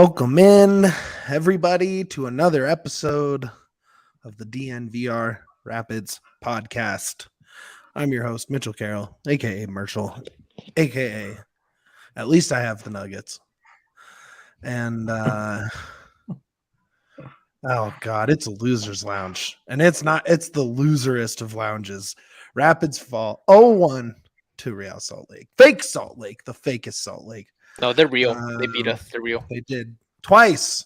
Welcome in, everybody, to another episode of the DNVR Rapids podcast. I'm your host, Mitchell Carroll, a.k.a. Marshall, a.k.a. At least I have the Nuggets. And, oh, God, it's a loser's lounge. And it's the loserest of lounges. Rapids fall 0-1 to Real Salt Lake. Fake Salt Lake, the fakest Salt Lake. No, they're real. They beat us. They're real. They did twice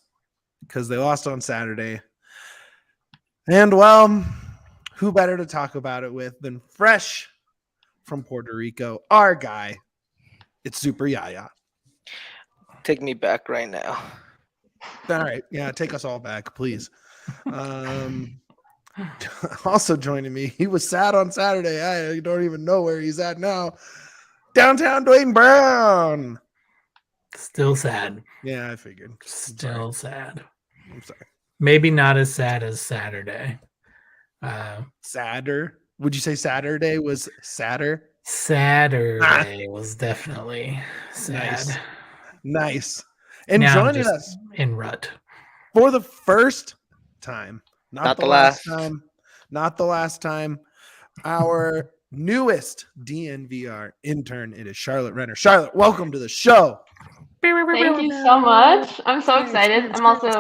because they lost on Saturday. And, well, who better to talk about it with than fresh from Puerto Rico, our guy. It's Super Yahya. Take me back right now. All right. Yeah, take us all back, please. Also joining me, he was sad on Saturday. I don't even know where he's at now. Downtown Duane Brown. Still sad. Yeah, I figured. Still sad. I'm sorry. Maybe not as sad as Saturday. Sadder? Would you say Saturday was sadder? Saturday was definitely sad. Nice. And now joining us in rut for the first time, not the last time, our newest DNVR intern. It is Charlotte Renner. Charlotte, welcome to the show. Thank you so much. I'm so excited. I'm also,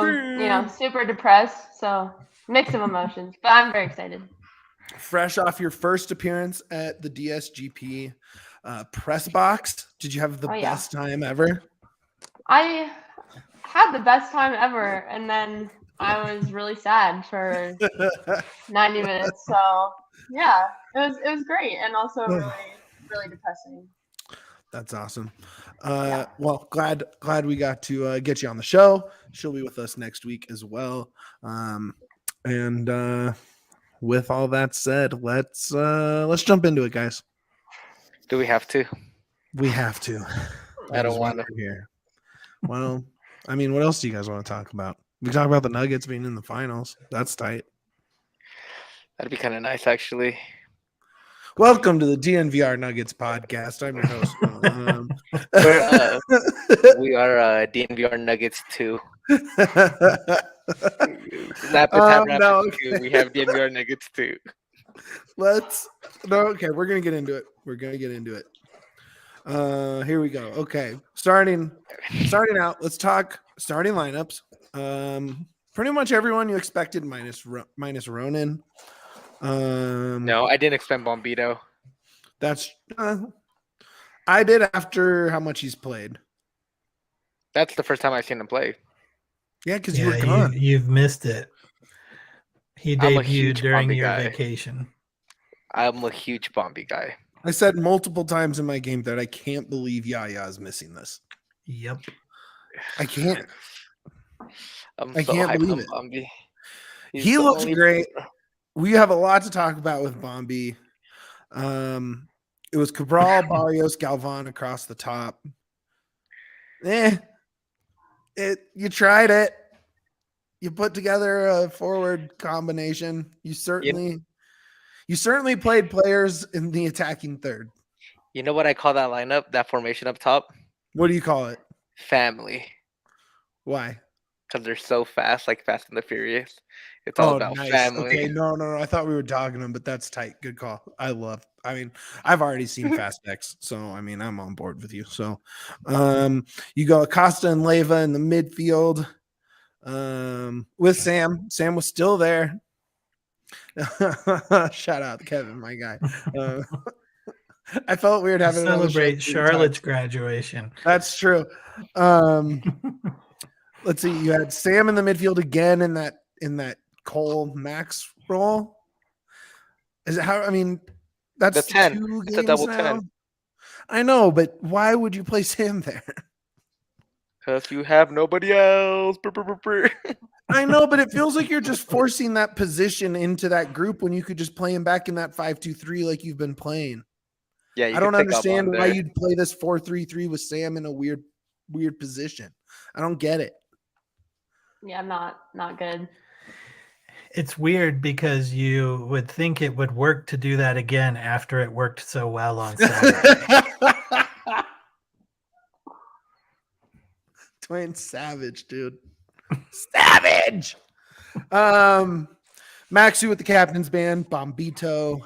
super depressed, so mix of emotions, but I'm very excited. Fresh off your first appearance at the DSGP press box, did you have the best time ever? I had the best time ever, and then I was really sad for 90 minutes. So yeah, it was great, and also really depressing. That's awesome. Well, glad we got to get you on the show. She'll be with us next week as well. And with all that said, let's jump into it, guys. Do we have to? We have to. I don't want to. Here. Well, I mean, what else do you guys want to talk about? We can talk about the Nuggets being in the finals. That's tight. That'd be kind of nice, actually. Welcome to the DNVR Nuggets podcast. I'm your host. We are DNVR Nuggets 2. We have DNVR Nuggets 2. We're gonna get into it. Here we go. Okay, starting out. Let's talk starting lineups. Pretty much everyone you expected minus Ronan. No, I didn't expect Bombito. That's I did after how much he's played. That's the first time I've seen him play. Yeah, because you were gone. You've missed it. He debuted during your vacation. I'm a huge Bombi guy. I said multiple times in my game that I can't believe Yahya is missing this. Yep. I can't. I can't believe it. Bombi. He looks great. We have a lot to talk about with Bombi. It was Cabral, Barrios, Galvan across the top. You tried it. You put together a forward combination. You certainly played players in the attacking third. You know what I call that lineup, that formation up top? What do you call it? Family. Why? Because they're so fast, like Fast and the Furious. It's all about family. Okay, no. I thought we were dogging them, but that's tight. Good call. I've already seen Fast X, so I'm on board with you. So, you go Acosta and Leyva in the midfield, with Sam. Sam was still there. Shout out Kevin, my guy. I felt weird having celebrate Charlotte's graduation. That's true. Let's see. You had Sam in the midfield again in that Cole Max role. Is it how? That's the 10. 2 It's games a double now. 10. I know, but why would you place him there? Because you have nobody else. I know, but it feels like you're just forcing that position into that group when you could just play him back in that 5-2-3 like you've been playing. Yeah, I don't understand why you'd play this 4-3-3 with Sam in a weird position. I don't get it. Yeah, not good. It's weird because you would think it would work to do that again after it worked so well on Saturday. playing savage, dude. Savage. Maxsø with the captain's band, Bombito,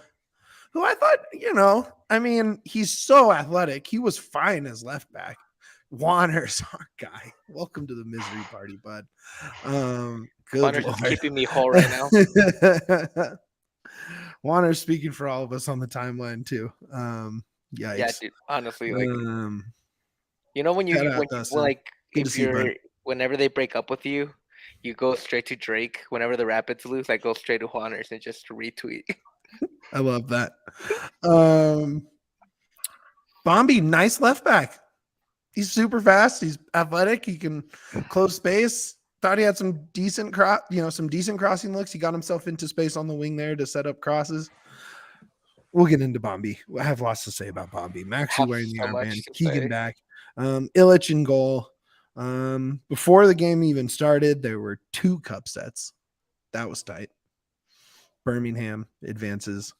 who I thought, I mean, he's so athletic. He was fine as left back. Juaner's our guy. Welcome to the misery party, bud. Good Juaner's Lord. just keeping me whole right now. Juaner's speaking for all of us on the timeline too. Yikes. Yeah, dude. Honestly, like when shout out, whenever they break up with you, you go straight to Drake. Whenever the Rapids lose, I go straight to Juaner's and just retweet. I love that. Bombi, nice left back. He's super fast. He's athletic. He can close space. Thought he had some decent crossing looks. He got himself into space on the wing there to set up crosses. We'll get into Bombi. I have lots to say about Bombi. Maxsø wearing the armband. Keegan back. Illich in goal. Before the game even started, there were 2 cup sets. That was tight. Birmingham advances,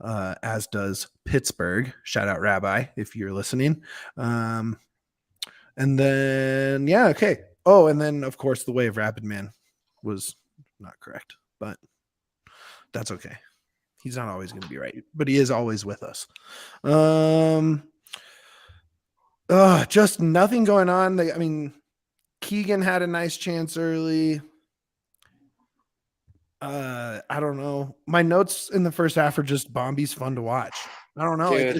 as does Pittsburgh. Shout out Rabbi if you're listening. And then, okay. Oh, and then, of course, the way of Rapid Man was not correct, but that's okay. He's not always going to be right, but he is always with us. Just nothing going on. Keegan had a nice chance early. I don't know. My notes in the first half are just Bombi's fun to watch. I don't know. Like,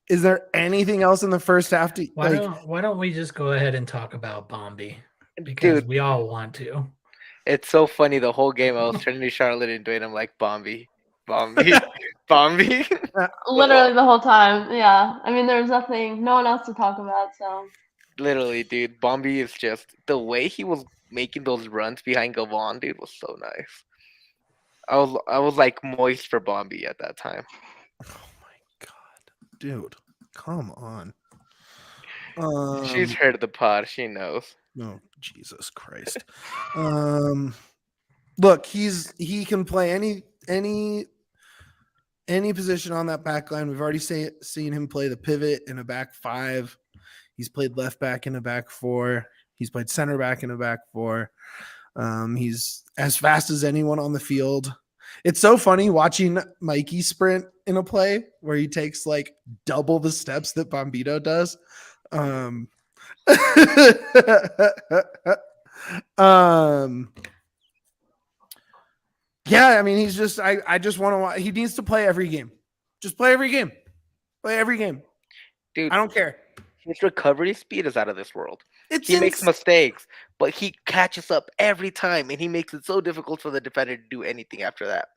is there anything else in the first half? Why don't we just go ahead and talk about Bombi? Because we all want to. It's so funny. The whole game, I was turning to Charlotte and Duane. I'm like, Bombi. Bombi. Literally the whole time. Yeah. I mean, there was no one else to talk about. So. Literally, dude. Bombi is just the way he was making those runs behind Gavon, dude, was so nice. I was like moist for Bombi at that time. Oh my god, dude, come on. She's heard the pod. She knows. No, Jesus Christ. Look, he can play any position on that back line. We've already seen him play the pivot in a back 5. He's played left back in a back 4. He's played center back in a back 4. He's as fast as anyone on the field. It's so funny watching Mikey sprint in a play where he takes like double the steps that Bombito does. Yeah, I mean, he's just, I just want to watch. He needs to play every game. Just play every game. Play every game. Dude, I don't care. His recovery speed is out of this world. He makes mistakes, but he catches up every time, and he makes it so difficult for the defender to do anything after that.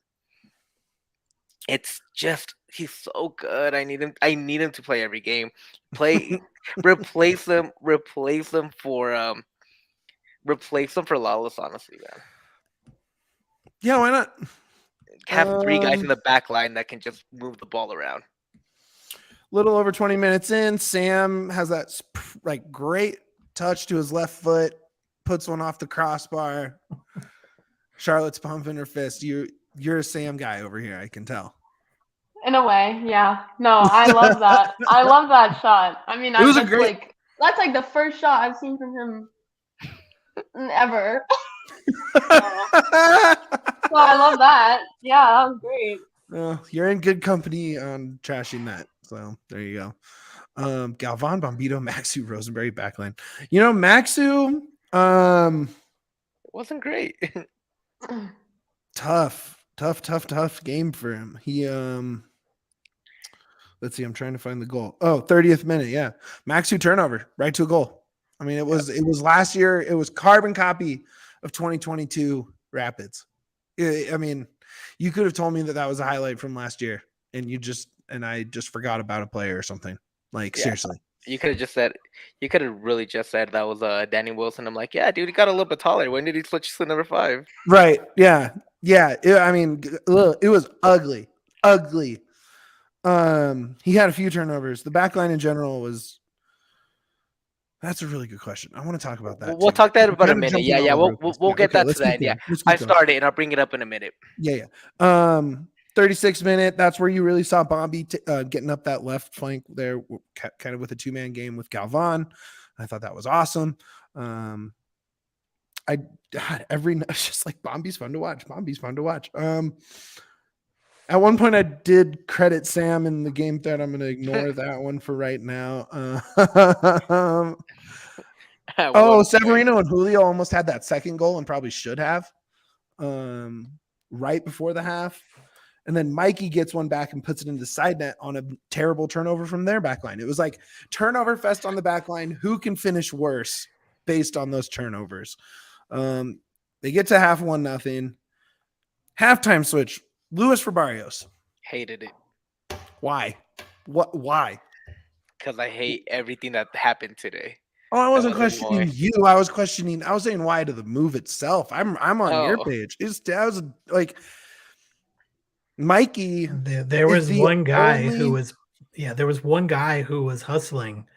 It's just, he's so good. I need him to play every game. Replace them for Lawless, honestly, man. Yeah, why not? Have 3 guys in the back line that can just move the ball around. Little over 20 minutes in, Sam has that like great touch to his left foot, puts one off the crossbar. Charlotte's pumping her fist. You're a Sam guy over here, I can tell. In a way, yeah. No, I love that. I love that shot. I mean, that's like the first shot I've seen from him ever. So I love that. Yeah, that was great. Well, you're in good company on trashing that. So there you go. Galvan, Bombito, Maxsø, Rosenberry backline. Maxsø it wasn't great. Tough game for him. He let's see, I'm trying to find the goal. 30th minute, yeah. Maxsø turnover, right to a goal. I mean, it was last year, it was carbon copy of 2022 Rapids. I mean, you could have told me that was a highlight from last year, and I just forgot about a player or something. Like, yeah. Seriously. You could have really just said that was Danny Wilson. I'm like, yeah, dude, he got a little bit taller. When did he switch to number 5? Right. Yeah. Yeah. I mean, it was ugly. He had a few turnovers. The back line in general was. That's a really good question. I want to talk about that. We'll talk that about a minute. Yeah. We'll get that to that. Yeah. I started and I'll bring it up in a minute. Yeah. 36th minute. That's where you really saw Bombi getting up that left flank there, kind of with a 2-man game with Galvan. I thought that was awesome. It's just like Bombi's fun to watch. Bombi's fun to watch. At one point I did credit Sam in the game thread. I'm going to ignore that one for right now. Savarino and Julio almost had that second goal and probably should have right before the half. And then Mikey gets one back and puts it into the side net on a terrible turnover from their back line. It was like turnover fest on the back line. Who can finish worse based on those turnovers? They get to half 1-0. Halftime switch. Luis for Barrios. Hated it. Why? Why? Because I hate everything that happened today. Oh, I wasn't questioning you. I was saying why to the move itself. I'm on your page. I was like Mikey. There was one guy who was hustling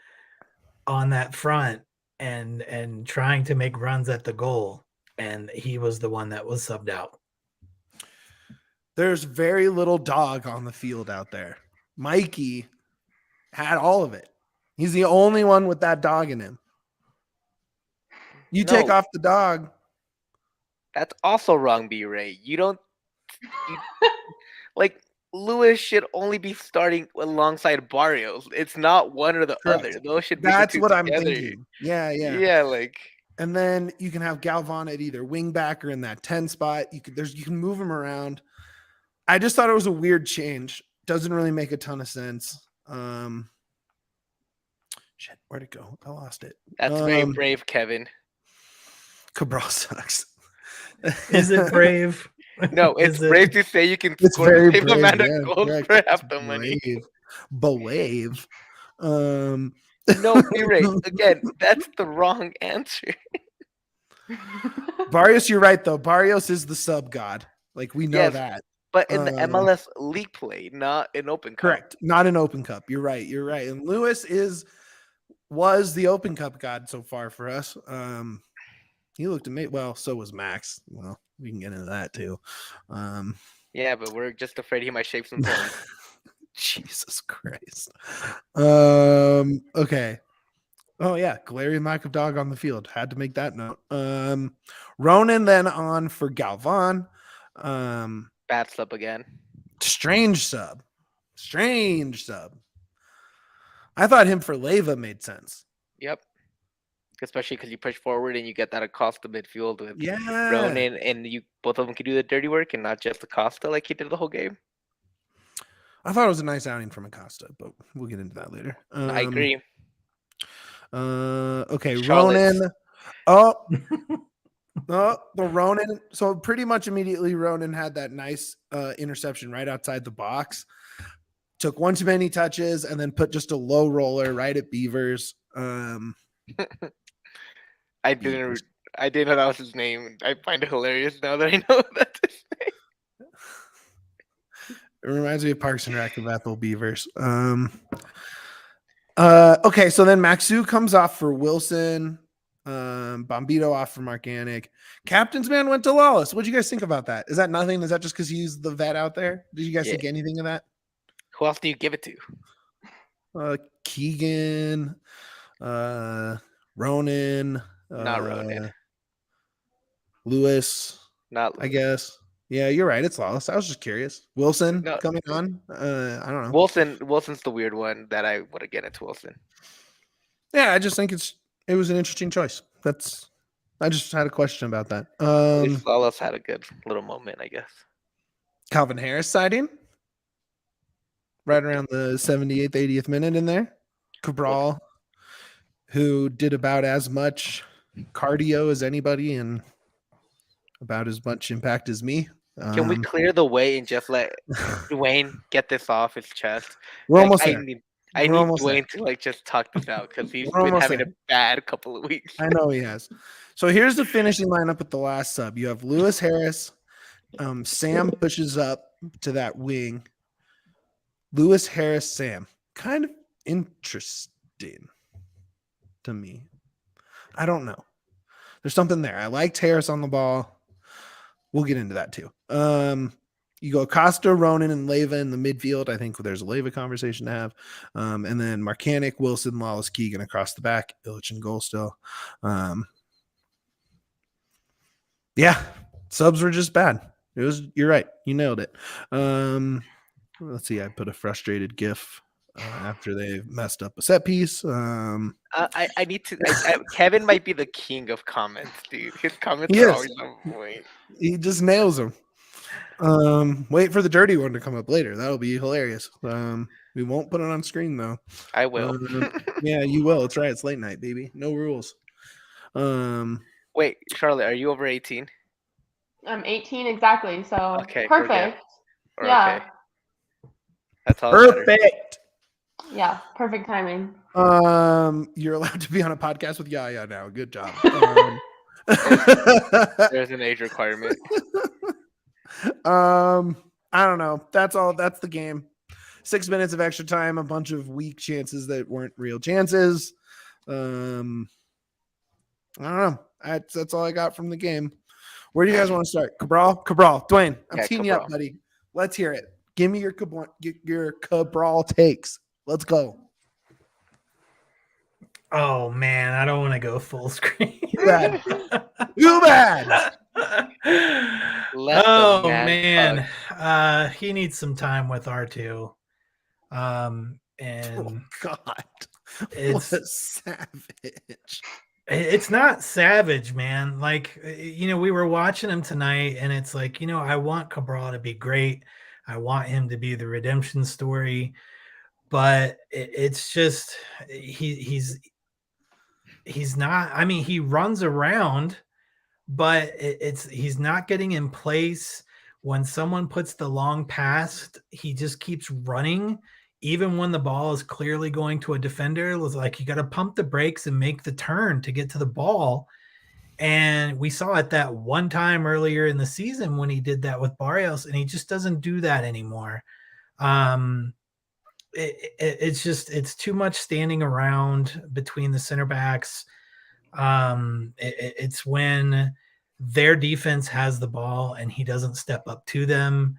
on that front and trying to make runs at the goal, and he was the one that was subbed out. There's very little dog on the field out there. Mikey had all of it. He's the only one with that dog in him. You take off the dog. That's also wrong, B-Ray. Like Lewis should only be starting alongside Barrios. It's not one or the other. Those should be That's what together. I'm thinking. Yeah. Yeah, and then you can have Galvan at either wing back or in that 10 spot. You can move him around. I just thought it was a weird change. Doesn't really make a ton of sense. Shit, where'd it go? I lost it. That's very brave, Kevin. Cabral sucks. Is it brave? No, it's brave to say you can score the same amount of goals for half the money. Brave. No, B-Ray. Again, that's the wrong answer. Barrios, you're right though. Barrios is the sub god. Like we know that. But in the MLS League play, not in Open Cup. Correct. Not in Open Cup. You're right. And Lewis was the Open Cup god so far for us. He looked amazing. Well, so was Max. Well, we can get into that too. Yeah, but we're just afraid he might shape some things. Jesus Christ. Okay. Oh yeah, glaring lack of dog on the field. Had to make that note. Ronan then on for Galvan. Bad sub again. Strange sub. I thought him for Leyva made sense. Yep. Especially because you push forward and you get that Acosta midfield with Ronan, and both of them can do the dirty work and not just Acosta like he did the whole game. I thought it was a nice outing from Acosta, but we'll get into that later. I agree. Okay, Charlotte's. Ronan. The Ronan. So pretty much immediately, Ronan had that nice interception right outside the box. Took one too many touches and then put just a low roller right at Beavers. I didn't know that was his name. I find it hilarious now that I know that's his name. It reminds me of Parks and Rec of Ethel Beavers. Okay, so then Maxsø comes off for Wilson. Bombito off for Mark Anik. Captain's man went to Lawless. What do you guys think about that? Is that nothing? Is that just because he's the vet out there? Did you guys think anything of that? Who else do you give it to? Keegan, Ronan. Not Ronan. Lewis. Not Lewis. I guess. Yeah, you're right. It's Lawless. I was just curious. Wilson coming on. I don't know. Wilson's the weird one that I would have get into Wilson. Yeah, I just think it was an interesting choice. I just had a question about that. Lawless had a good little moment, I guess. Calvin Harris sighting. Right around the 78th, 80th minute in there. Cabral, who did about as much cardio as anybody and about as much impact as me. Can we clear the way and just let Duane get this off his chest? We're almost there. I need Duane to just talk this out because he's been having a bad couple of weeks. I know he has. So here's the finishing lineup at the last sub. You have Lewis Harris. Sam pushes up to that wing. Lewis Harris, Sam. Kind of interesting to me. I don't know. There's something there. I liked Harris on the ball. We'll get into that too. You go Costa, Ronan, and Leyva in the midfield. I think there's a Leyva conversation to have. And then Marcanic, Wilson, Lawless, Keegan across the back. Illich in goal still. Yeah, subs were just bad. You're right. You nailed it. Let's see. I put a frustrated GIF after they messed up a set piece. I need to. Kevin might be the king of comments, dude. His comments He are is. always on point. He just nails them. Wait for the dirty one to come up later. That'll be hilarious. We won't put it on screen though. I will. Yeah, you will. It's right. It's late night, baby. No rules. Wait, Charlotte, are you over 18? I'm 18 exactly, so Okay, we're good. perfect. Or Yeah. okay. That's all that matters. Perfect. Yeah, perfect timing. You're allowed to be on a podcast with Yahya now. Good job. There's an age requirement. I don't know. That's all. That's the game. 6 minutes of extra time, a bunch of weak chances that weren't real chances. I don't know. That's all I got from the game. Where do you guys want to start? Cabral, Duane, I'm teeing you up, buddy. Let's hear it. Give me your Cabral takes. Let's go. Oh man, I don't want to go full screen. Too bad. Too bad. Oh man, he needs some time with R2. And Oh God, it's what a savage. It's not savage, man. Like, we were watching him tonight, and it's like, I want Cabral to be great. I want him to be the redemption story, but it's just he's not. I mean, he runs around, but he's not getting in place. When someone puts the long pass, he just keeps running. Even when the ball is clearly going to a defender, it was like you got to pump the brakes and make the turn to get to the ball. And we saw it that one time earlier in the season when he did that with Barrios, and he just doesn't do that anymore. It's too much standing around between the center backs. It's when their defense has the ball and he doesn't step up to them.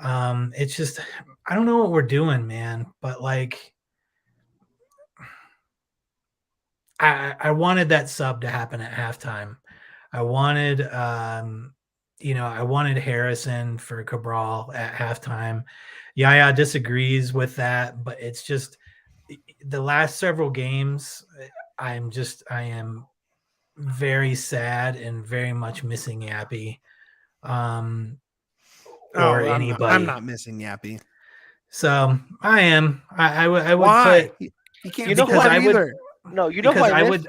It's just, I don't know what we're doing, man, but like, I wanted that sub to happen at halftime. I wanted, I wanted Harrison for Cabral at halftime. Yahya disagrees with that, but it's just the last several games. I am very sad and very much missing Yappy. Or anybody. I'm not missing Yappy. So I am. I would Why? put. He can't. You know because who I would. either. No, you know who I would.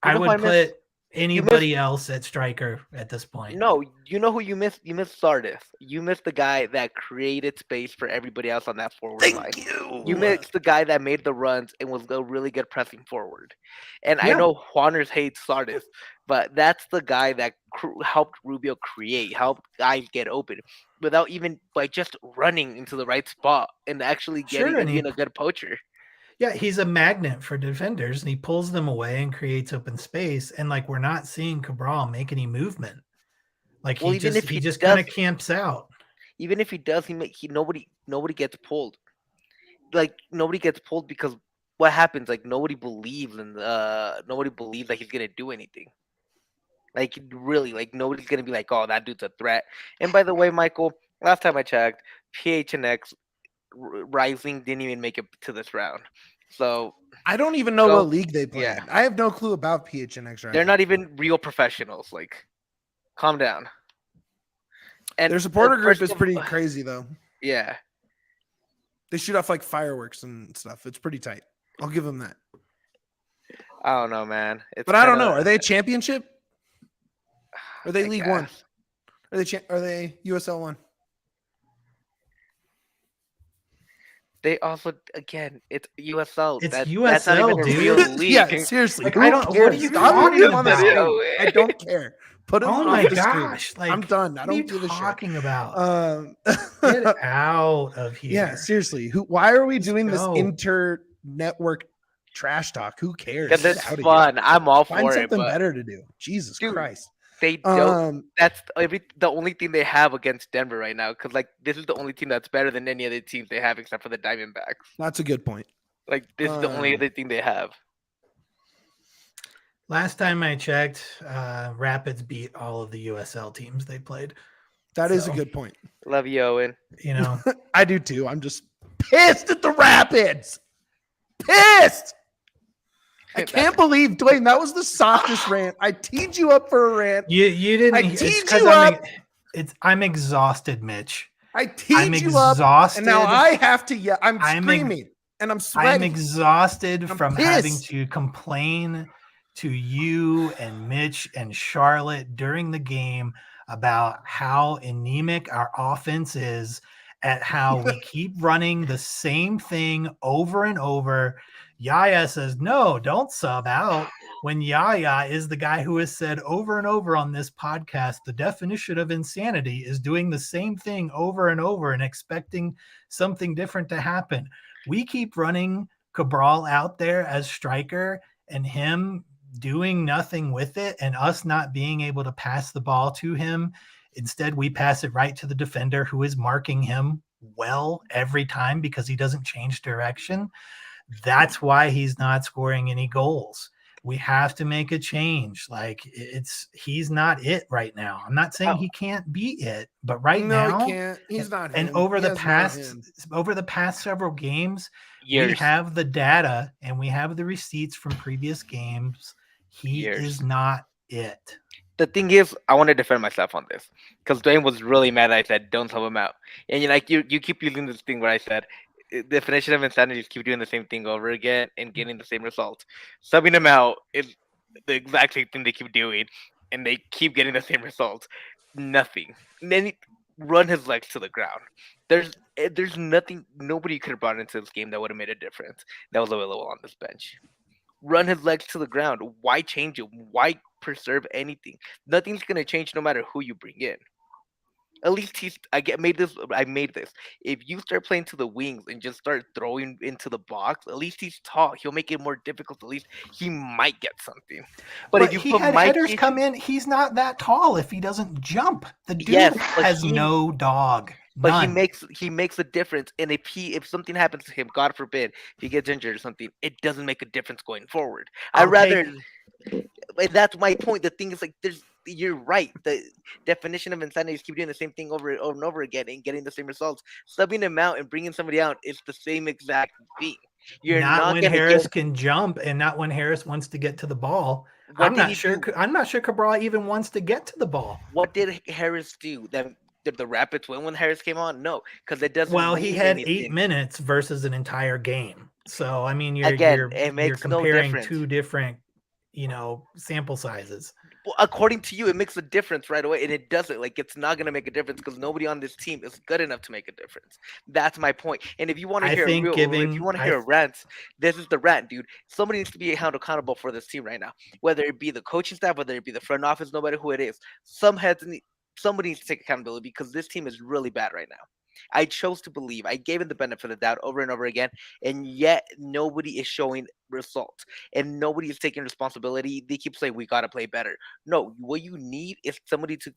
I would put anybody else at striker at this point. No, you know who you missed? You missed Sardis. You missed the guy that created space for everybody else on that forward line. Thank you. You missed the guy that made the runs and was a really good pressing forward. And Yeah. I know Juaners hates Sardis, but that's the guy that helped Rubio create, helped guys get open without even by just running into the right spot and actually getting and being a good poacher. Yeah, he's a magnet for defenders, and he pulls them away and creates open space. And like, we're not seeing Cabral make any movement. Like, he just kind of camps out. Even if he does, nobody gets pulled. Like, nobody gets pulled because what happens? Like, nobody believes that he's gonna do anything. Like, really, like, nobody's gonna be like, oh, that dude's a threat. And by the way, Michael, last time I checked, PHNX Rising didn't even make it to this round. So I don't even know what league they play. Yeah. I have no clue about PHNX. They're not even real professionals. Like, calm down. And their supporter group is pretty crazy, though. Yeah. They shoot off like fireworks and stuff. It's pretty tight. I'll give them that. I don't know, man. But I don't know. Are they a championship? Are they League One? Are they USL 1? They also, again, it's USL. It's That's USL, not even a dude. real league. Yeah, seriously. Like, Who I don't. cares? What are you Stop talking putting him on the about? screen. I don't care. Put him Oh on my the screen. gosh! Like, I'm done. I what are you don't give a shit. talking about? Get out of here. Yeah, seriously. Why are we doing this go. inter-network trash talk? Who cares? Because Get it's out of fun. here. I'm all Find for it. something But better to do. Jesus Dude, Christ. They don't. That's the only thing they have against Denver right now. Because like this is the only team that's better than any other teams they have except for the Diamondbacks. That's a good point. Like this is the only other thing they have. Last time I checked, Rapids beat all of the USL teams they played. That is a good point. Love you, Owen. You know, I do too. I'm just pissed at the Rapids. Pissed. I can't believe, Duane, that was the softest rant. I teed you up for a rant. You didn't. I teed you up. I'm exhausted, Mitch. I teed you up, and now I have to yell. I'm screaming, and I'm sweating. I'm exhausted from having to complain to you and Mitch and Charlotte during the game about how anemic our offense is, at how we keep running the same thing over and over. Yahya says, no, don't sub out. When Yahya is the guy who has said over and over on this podcast, the definition of insanity is doing the same thing over and over and expecting something different to happen. We keep running Cabral out there as striker and him doing nothing with it and us not being able to pass the ball to him. Instead, we pass it right to the defender who is marking him well every time because he doesn't change direction. That's why he's not scoring any goals. We have to make a change. Like he's not it right now. I'm not saying he can't be it, but now he can't. He's not. And over the past several games, we have the data and we have the receipts from previous games. He is not it. The thing is, I want to defend myself on this because Duane was really mad that I said don't sub him out, and you keep using this thing where I said definition of insanity is keep doing the same thing over again and getting the same result. Subbing them out is the exact same thing they keep doing, and they keep getting the same results. Nothing. And then he run his legs to the ground. There's nothing. Nobody could have brought into this game that would have made a difference. That was available on this bench. Run his legs to the ground. Why change it? Why preserve anything? Nothing's gonna change no matter who you bring in. At least I made this. If you start playing to the wings and just start throwing into the box, at least he's tall. He'll make it more difficult. At least he might get something. But if you put headers come in, he's not that tall. If he doesn't jump, the dude has no dog. But he makes a difference. And if something happens to him, God forbid, if he gets injured or something, it doesn't make a difference going forward. That's my point. The thing is, like, you're right. The definition of insanity is keep doing the same thing over and over again and getting the same results. Subbing him out and bringing somebody out is the same exact thing. You're not when Harris can jump and not when Harris wants to get to the ball. I'm not sure Cabral even wants to get to the ball. What did Harris do? Did the Rapids win when Harris came on? No, because it doesn't. Well, he had 8 minutes versus an entire game. So I mean, you're comparing two different, sample sizes. Well, according to you, it makes a difference right away, and it doesn't. Like, it's not going to make a difference because nobody on this team is good enough to make a difference. That's my point. And if you want to hear a rant, this is the rant, dude. Somebody needs to be held accountable for this team right now, whether it be the coaching staff, whether it be the front office, no matter who it is. Somebody needs to take accountability because this team is really bad right now. I chose to believe. I gave it the benefit of the doubt over and over again, and yet nobody is showing results, and nobody is taking responsibility. They keep saying we gotta play better. No, what you need is somebody to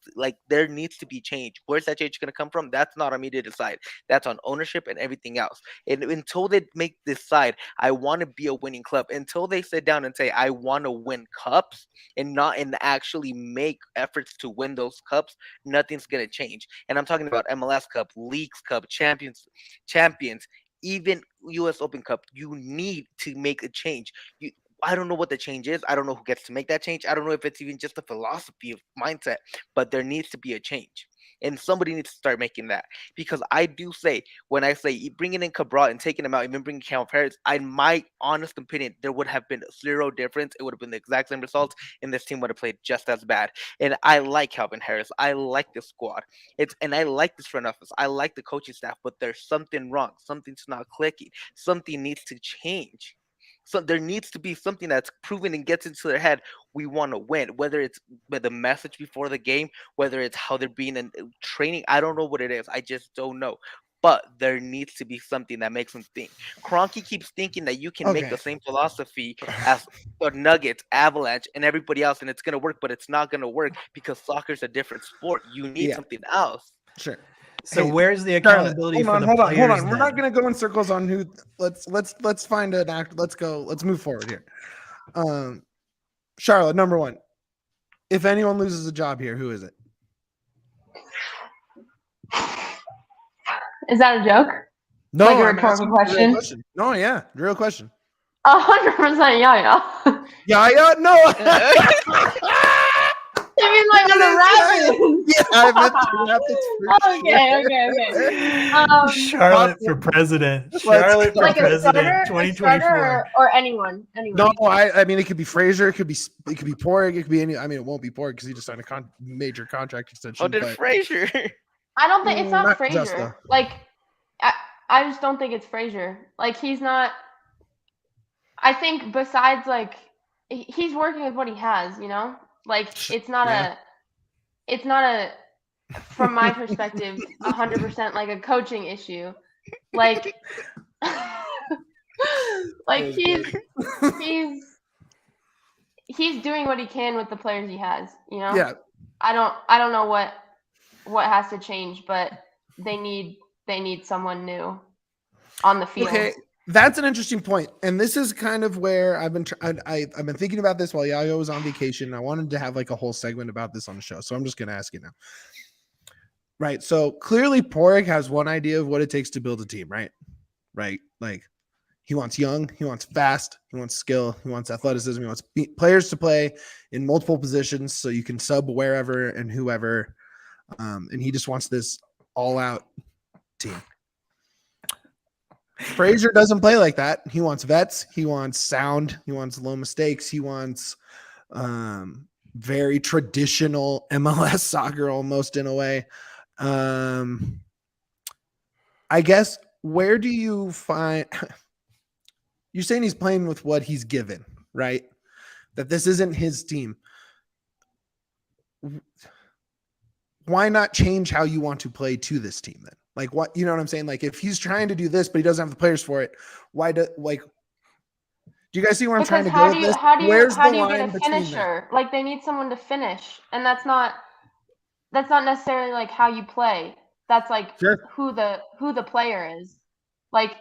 there needs to be change. Where's that change gonna come from? That's not on me to decide. That's on ownership and everything else. And until they make this side, I want to be a winning club. Until they sit down and say I want to win cups and actually make efforts to win those cups, nothing's gonna change. And I'm talking about MLS Cup, Leagues Cup, Champions. Even U.S. Open Cup, you need to make a change. I don't know what the change is. I don't know who gets to make that change. I don't know if it's even just a philosophy of mindset, but there needs to be a change. And somebody needs to start making that. Because I do say, when I say bringing in Cabral and taking him out, even bringing Calvin Harris, in my honest opinion, there would have been zero difference. It would have been the exact same results, and this team would have played just as bad. And I like Calvin Harris. I like this squad. And I like this front office. I like the coaching staff, but there's something wrong. Something's not clicking. Something needs to change. So there needs to be something that's proven and gets into their head. We want to win, whether it's the message before the game, whether it's how they're being in training. I don't know what it is. I just don't know. but there needs to be something that makes him think. Kroenke keeps thinking that you can make the Okay. same philosophy as the Nuggets, Avalanche, and everybody else, and it's gonna work, but it's not gonna work because soccer's a different sport. You need Yeah. something else. Sure. So Hey, where's the Charlotte, accountability hold for the on. players? We're not gonna go in circles on who. Let's find an act. Let's move forward here. Charlotte, number one. If anyone loses a job here, who is it? Is that a joke? No, Like a I'm rhetorical asking you a real question? No, yeah, real question. 100% yeah. Yeah, no. You mean like on the Rapids? Yeah, I meant the Rapids for sure. Okay. Charlotte for president. Charlotte for Like a president. starter 2024. or anyone. No, I mean it could be Frazier, it could be Porig, it could be any. I mean it won't be Porig because he just signed a major contract extension. Oh, did but Frazier? I don't think it's not not Frazier. just, though. Like I just don't think it's Frazier. Like he's not. I think besides like he's working with what he has, you know. Like it's not a from my perspective 100% like a coaching issue. Like like he's doing what he can with the players he has, you know. Yeah. I don't know what has to change, but they need someone new on the field. Okay, that's an interesting point, and this is kind of where I've been. I've been thinking about this while Yahir was on vacation. I wanted to have like a whole segment about this on the show, so I'm just going to ask you now. Right. So clearly, Porig has one idea of what it takes to build a team. Right. Right. Like he wants young, he wants fast, he wants skill, he wants athleticism, he wants players to play in multiple positions so you can sub wherever and whoever. And he just wants this all-out team. Frazier doesn't play like that. He wants vets. He wants sound. He wants low mistakes. He wants very traditional MLS soccer almost in a way. I guess where do you find – you're saying he's playing with what he's given, right? That this isn't his team. Why not change how you want to play to this team then? Like what, you know what I'm saying? Like if he's trying to do this, but he doesn't have the players for it, why do you guys see where I'm trying to go with this? Where's the line between finisher? Like they need someone to finish, and that's not necessarily like how you play. That's like who the player is. Like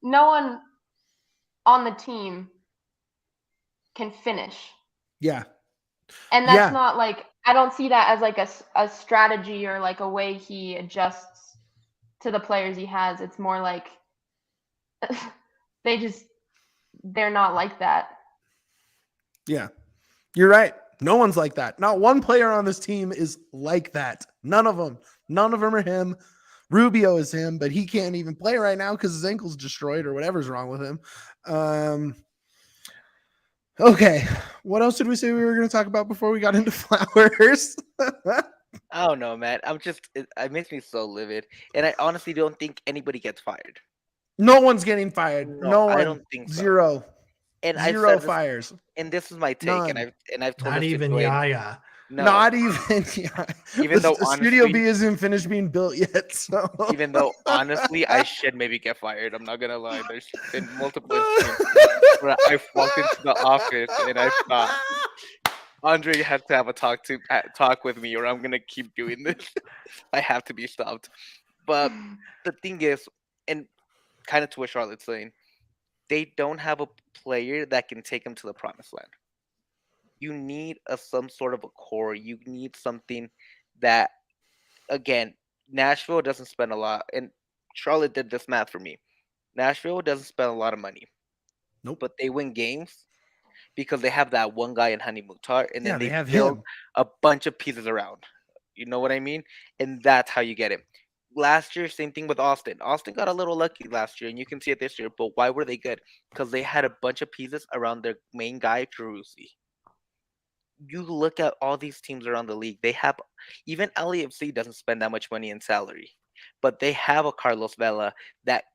no one on the team can finish. Yeah. And that's not like, I don't see that as like a strategy or like a way he adjusts to the players he has. It's more like they're not like that. Yeah, you're right. No one's like that. Not one player on this team is like that. None of them are him. Rubio is him, but he can't even play right now because his ankle's destroyed or whatever's wrong with him. Okay. What else did we say we were going to talk about before we got into Flowers? I don't know, man. It makes me so livid. And I honestly don't think anybody gets fired. No one's getting fired. No one. I don't think so. Zero. And Zero fires. And this is my take. None. And I've told not even Yaya. No. Not even. Yeah. Even though Studio B isn't finished being built yet. So even though honestly, I should maybe get fired. I'm not gonna lie. There's been multiple instances where I've walked into the office and I thought, Andre has to have a talk with me, or I'm gonna keep doing this. I have to be stopped. But the thing is, and kind of to what Charlotte's saying, they don't have a player that can take them to the promised land. You need some sort of a core. You need something that, again, Nashville doesn't spend a lot. And Charlotte did this math for me. Nashville doesn't spend a lot of money. Nope. But they win games because they have that one guy in Hani Mukhtar, and then they have build him. a bunch of pieces around. You know what I mean? And that's how you get it. Last year, same thing with Austin. Austin got a little lucky last year, and you can see it this year. But why were they good? Because they had a bunch of pieces around their main guy, Carusi. You look at all these teams around the league, they have, even LAFC doesn't spend that much money in salary, but they have a Carlos Vela that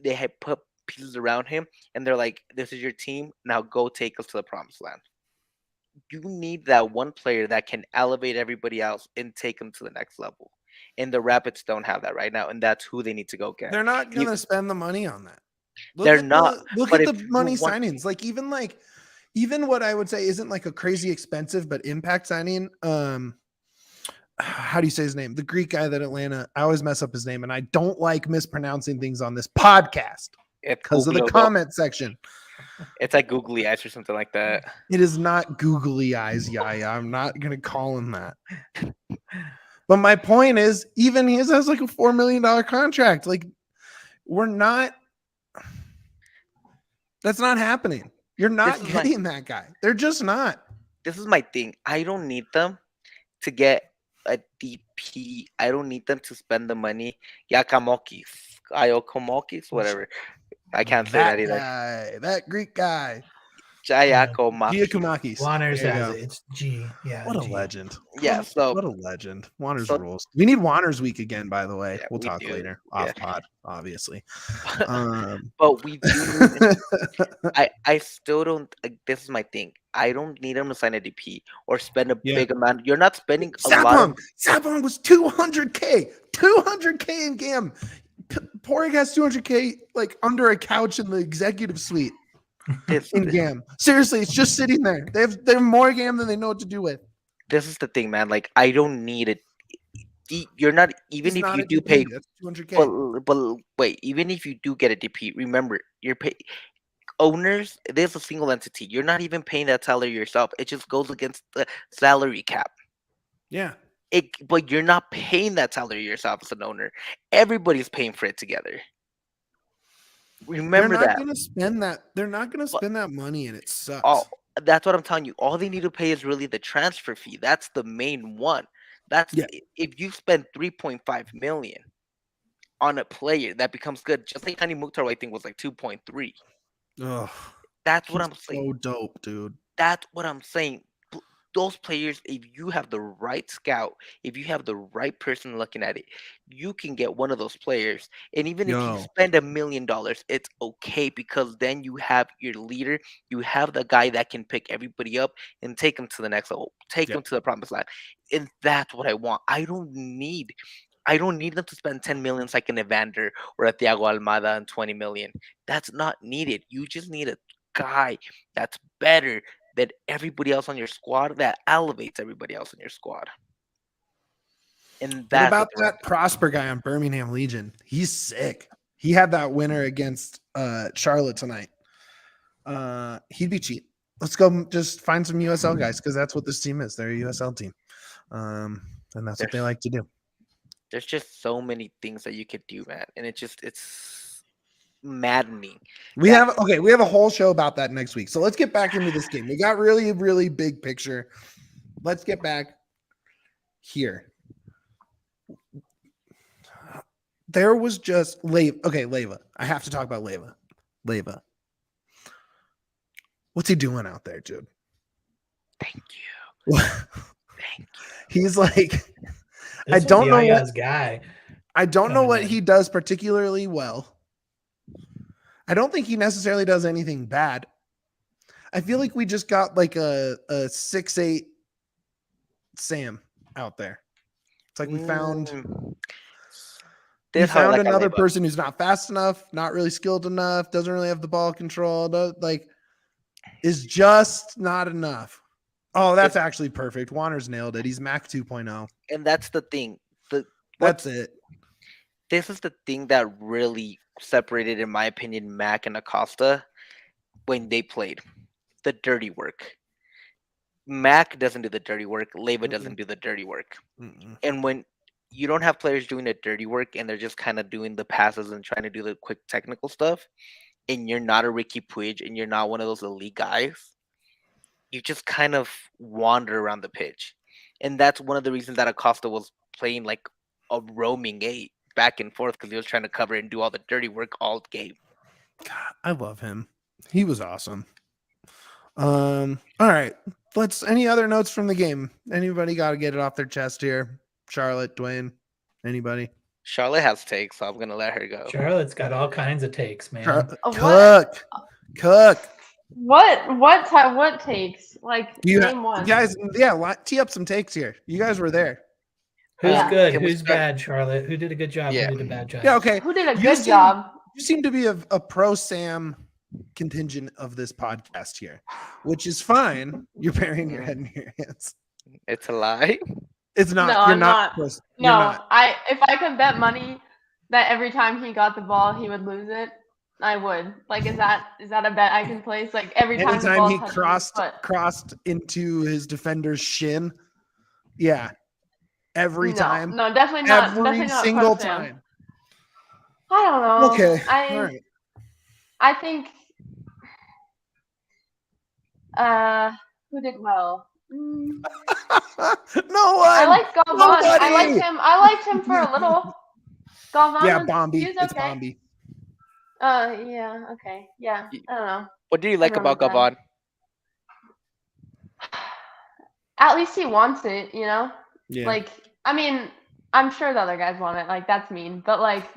they have put pieces around him, and they're like, this is your team, now go take us to the promised land. You need that one player that can elevate everybody else and take them to the next level. and the Rapids don't have that right now, and that's who they need to go get. They're not going to spend the money on that. They're not. Look but at if the you money want- signings. Even what I would say isn't like a crazy expensive but impact signing. How do you say his name? The Greek guy that Atlanta. I always mess up his name, and I don't like mispronouncing things on this podcast because of the comment section. It's like googly eyes or something like that. It is not googly eyes, Yaya. I'm not gonna call him that. But my point is, even he has like a $4 million contract. Like, we're not. That's not happening. You're not getting that guy. They're just not. This is my thing. I don't need them to get a DP. I don't need them to spend the money. Iakomokis, whatever. I can't say that either. Guy, that Greek guy. Giacomakis. Giacomakis. Warner's There you has go. it. It's G. Yeah. What a G. legend. Yeah, so What a legend. Wander's so- rules. We need Wander's week again, by the way. Yeah, We'll we talk do. later. Yeah. Off pod, obviously. but we do. I still don't. This is my thing. I don't need them to sign a DP or spend a big amount. You're not spending a lot. Sapong was 200K. 200K in GAM. Porig has 200K like under a couch in the executive suite in GAM. Seriously, it's just sitting there. They have more GAM than they know what to do with. This is the thing, man. Like, I don't need it. You're not, even It's if not you a do DP, pay, that's 200K. but wait, even if you do get a DP, remember, you're pay owners. There's a single entity. You're not even paying that salary yourself. It just goes against the salary cap. Yeah. But you're not paying that salary yourself as an owner. Everybody's paying for it together. Remember They're that. not going to spend that. They're not going to spend that money, and it sucks. Oh, that's what I'm telling you. All they need to pay is really the transfer fee. That's the main one. That's if you spend 3.5 million on a player that becomes good, just like Hani Mukhtar, I think was like 2.3. Ugh, That's what I'm saying. so dope, dude. That's what I'm saying. Those players, if you have the right scout, if you have the right person looking at it, you can get one of those players. And even if you spend $1 million, it's okay, because then you have your leader, you have the guy that can pick everybody up and take them to the next level, take them to the promised land. And that's what I want. I don't need them to spend 10 million like an Evander or a Thiago Almada and 20 million. That's not needed. You just need a guy that's better than everybody else on your squad, that elevates everybody else in your squad. And that's what about that Prosper guy on Birmingham Legion? He's sick. He had that winner against Charlotte tonight. He'd be cheap. Let's go just find some USL guys, because that's what this team is. They're a USL team. And that's what they like to do. There's just so many things that you could do, man. And it's maddening. We have a whole show about that next week. So let's get back into this game. We got really, really big picture. Let's get back here. There was just Leyva. I have to talk about Leyva. What's he doing out there, dude? Thank you. Thank you. He's like, I don't know what guy. I don't know what he does particularly well. I don't think he necessarily does anything bad. I feel like we just got like a 6'8" Sam out there. It's like we found another person who's not fast enough, not really skilled enough, doesn't really have the ball control, is just not enough. Oh, that's actually perfect. Warner's nailed it. He's Mac 2.0. And that's the thing. That's it. This is the thing that really separated, in my opinion, Mac and Acosta when they played. The dirty work. Mac doesn't do the dirty work. Leyva doesn't do the dirty work. And when you don't have players doing the dirty work and they're just kind of doing the passes and trying to do the quick technical stuff, and you're not a Ricky Puig and you're not one of those elite guys, you just kind of wander around the pitch. And that's one of the reasons that Acosta was playing like a roaming 8 back and forth, because he was trying to cover and do all the dirty work all game. God, I love him. He was awesome. All right. Any other notes from the game? Anybody got to get it off their chest here? Charlotte, Duane, anybody? Charlotte has takes, so I'm gonna let her go. Charlotte's got all kinds of takes, man. Cook. What takes? Like, name one. Guys, tee up some takes here. You guys were there. Who's Yeah. good? Can we Who's start- bad, Charlotte? Who did a good job? Yeah. Who did a bad job? Yeah, okay. Who did a You good seem- job? You seem to be a pro Sam contingent of this podcast here, which is fine. You're burying your head in your hands. It's a lie. It's not. No, you're I'm not. not. You're No, not. if I could bet money that every time he got the ball he would lose it, I would. Like, is that a bet I can place? Like every time the Anytime ball he touches his foot. crossed into his defender's shin, yeah, every No, time, no, definitely not. every Definitely not single pro Sam. time. I don't know. Okay, all right. I think who did well? No one. I like Galvan. Nobody! I liked him for a little. Galvan. Yeah, He Bombi. was It's okay. Bombi. Yeah, okay. Yeah. I don't know. What do you like Everyone about was bad. Gavon? At least he wants it, you know? Yeah. Like, I mean, I'm sure the other guys want it. Like, that's mean. But like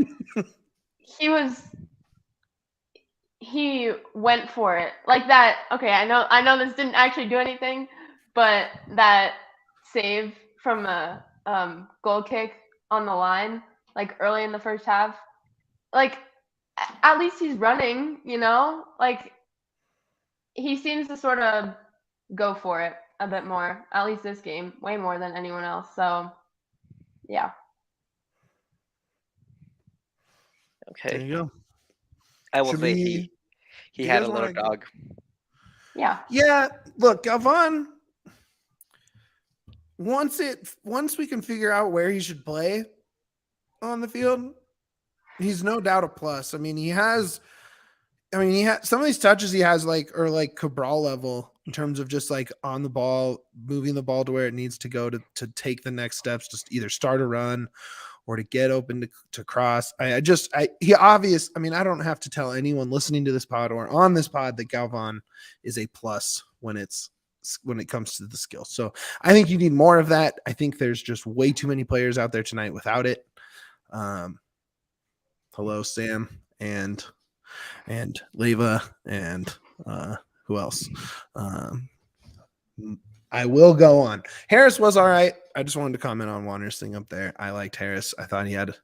he went for it. Like that, okay, I know this didn't actually do anything, but that save from a goal kick on the line, like early in the first half, like at least he's running, you know? Like he seems to sort of go for it a bit more, at least this game, way more than anyone else. So yeah. There Okay. you go. I will Should say we- he you had a guys little wanna- dog. Yeah. Yeah, look, Galvan. Once we can figure out where he should play on the field, he's no doubt a plus. I mean, he has some of these touches he has are like Cabral level in terms of just like on the ball, moving the ball to where it needs to go to take the next steps, just either start a run or to get open to cross. I mean, I don't have to tell anyone listening to this pod or on this pod that Galvan is a plus when it comes to the skill. So I think you need more of that. I think there's just way too many players out there tonight without it. Hello, Sam and Leva and who else? I will go on. Harris was all right. I just wanted to comment on Wander's thing up there. I liked Harris. I thought he had,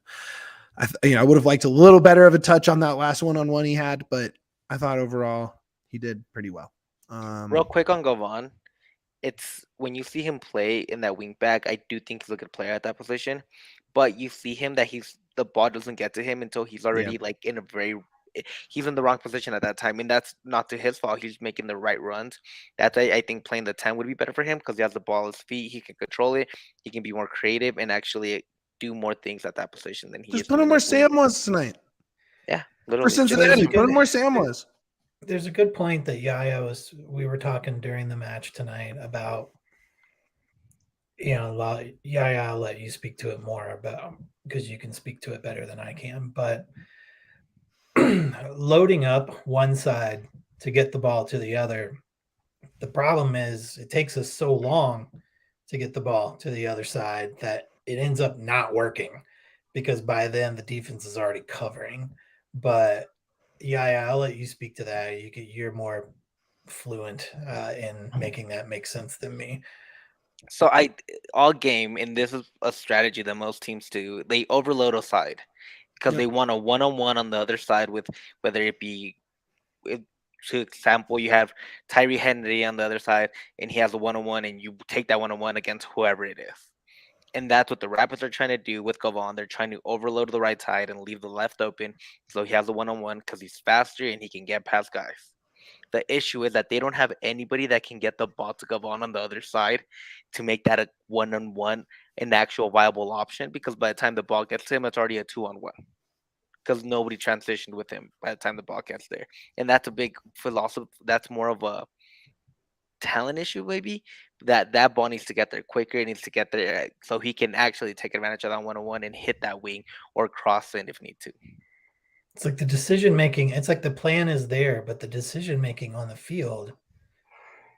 I would have liked a little better of a touch on that last one-on-one he had, but I thought overall he did pretty well. Real quick on Gavon, it's when you see him play in that wing back, I do think he's a good player at that position, but you see him that the ball doesn't get to him until he's already like he's in the wrong position at that time, and that's not to his fault. He's making the right runs. That's I think playing the 10 would be better for him because he has the ball at his feet. He can control it. He can be more creative and actually do more things at that position than he Just is. put him where Sam was tonight. Yeah, For literally. Cincinnati, put him where Sam was. There's a good point that we were talking during the match tonight about, Yahya, I'll let you speak to it more about because you can speak to it better than I can, but loading up one side to get the ball to the other, the problem is it takes us so long to get the ball to the other side that it ends up not working because by then the defense is already covering. But yeah, I'll let you speak to that. You're more fluent in making that make sense than me. So all game, and this is a strategy that most teams do, they overload a side because they want a one-on-one on the other side with whether it be, to example, you have Tyree Henry on the other side and he has a one-on-one and you take that one-on-one against whoever it is. And that's what the Rapids are trying to do with Gavon. They're trying to overload the right side and leave the left open so he has a one-on-one because he's faster and he can get past guys. The issue is that they don't have anybody that can get the ball to Gavon on the other side to make that a one-on-one, an actual viable option, because by the time the ball gets to him, it's already a 2-on-1 because nobody transitioned with him by the time the ball gets there. And that's a big philosophy. That's more of a talent issue, maybe, that ball needs to get there quicker. It needs to get there so he can actually take advantage of that one-on-one and hit that wing or cross in if need to. It's like the decision making, it's like the plan is there, but the decision making on the field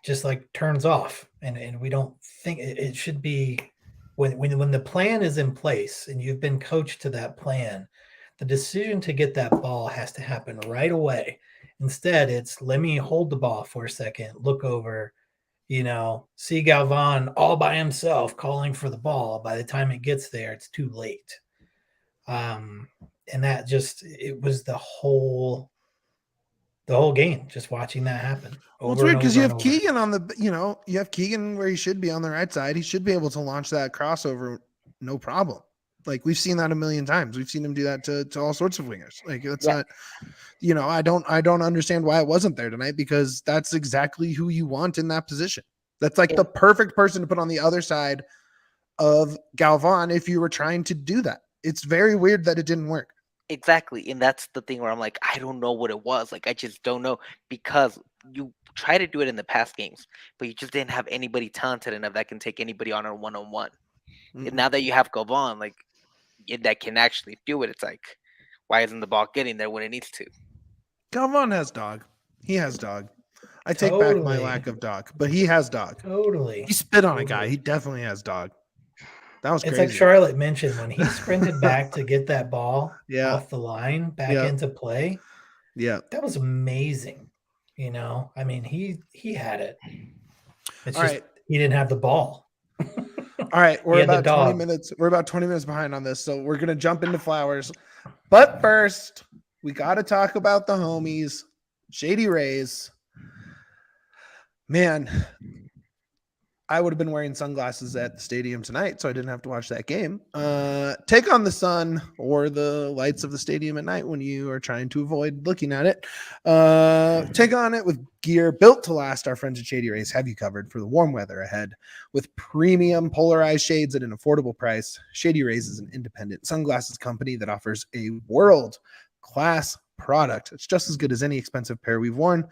just like turns off. And we don't think it should be when the plan is in place and you've been coached to that plan, the decision to get that ball has to happen right away. Instead, it's let me hold the ball for a second, look over, see Galvan all by himself calling for the ball. By the time it gets there, it's too late. And that it was the whole game, just watching that happen. Well, it's weird because you have Keegan on the, you have Keegan where he should be on the right side. He should be able to launch that crossover, no problem. Like we've seen that a million times. We've seen him do that to all sorts of wingers. Like that's not, I don't understand why it wasn't there tonight, because that's exactly who you want in that position. That's like the perfect person to put on the other side of Galvan if you were trying to do that. It's very weird that it didn't work. Exactly. And that's the thing where I'm like, I don't know what it was. Like, I just don't know, because you try to do it in the past games, but you just didn't have anybody talented enough that can take anybody on a one-on-one. And now that you have Galvan, like, that can actually do it, it's like, why isn't the ball getting there when it needs to? Galvan has dog. He has dog. I take back my lack of dog, but he has dog. Totally. He spit on a guy. He definitely has dog. That was crazy. It's like Charlotte mentioned, when he sprinted back to get that ball off the line back into play. Yeah. That was amazing. I mean, he had it. It's all just right. He didn't have the ball. All right, we're about 20 minutes. We're about 20 minutes behind on this, so we're gonna jump into flowers. But first, we got to talk about the homies, Shady Rays. Man, I would have been wearing sunglasses at the stadium tonight, so I didn't have to watch that game. Take on the sun or the lights of the stadium at night when you are trying to avoid looking at it. Take on it with gear built to last. Our friends at Shady Rays have you covered for the warm weather ahead with premium polarized shades at an affordable price. Shady Rays is an independent sunglasses company that offers a world-class product. It's just as good as any expensive pair we've worn.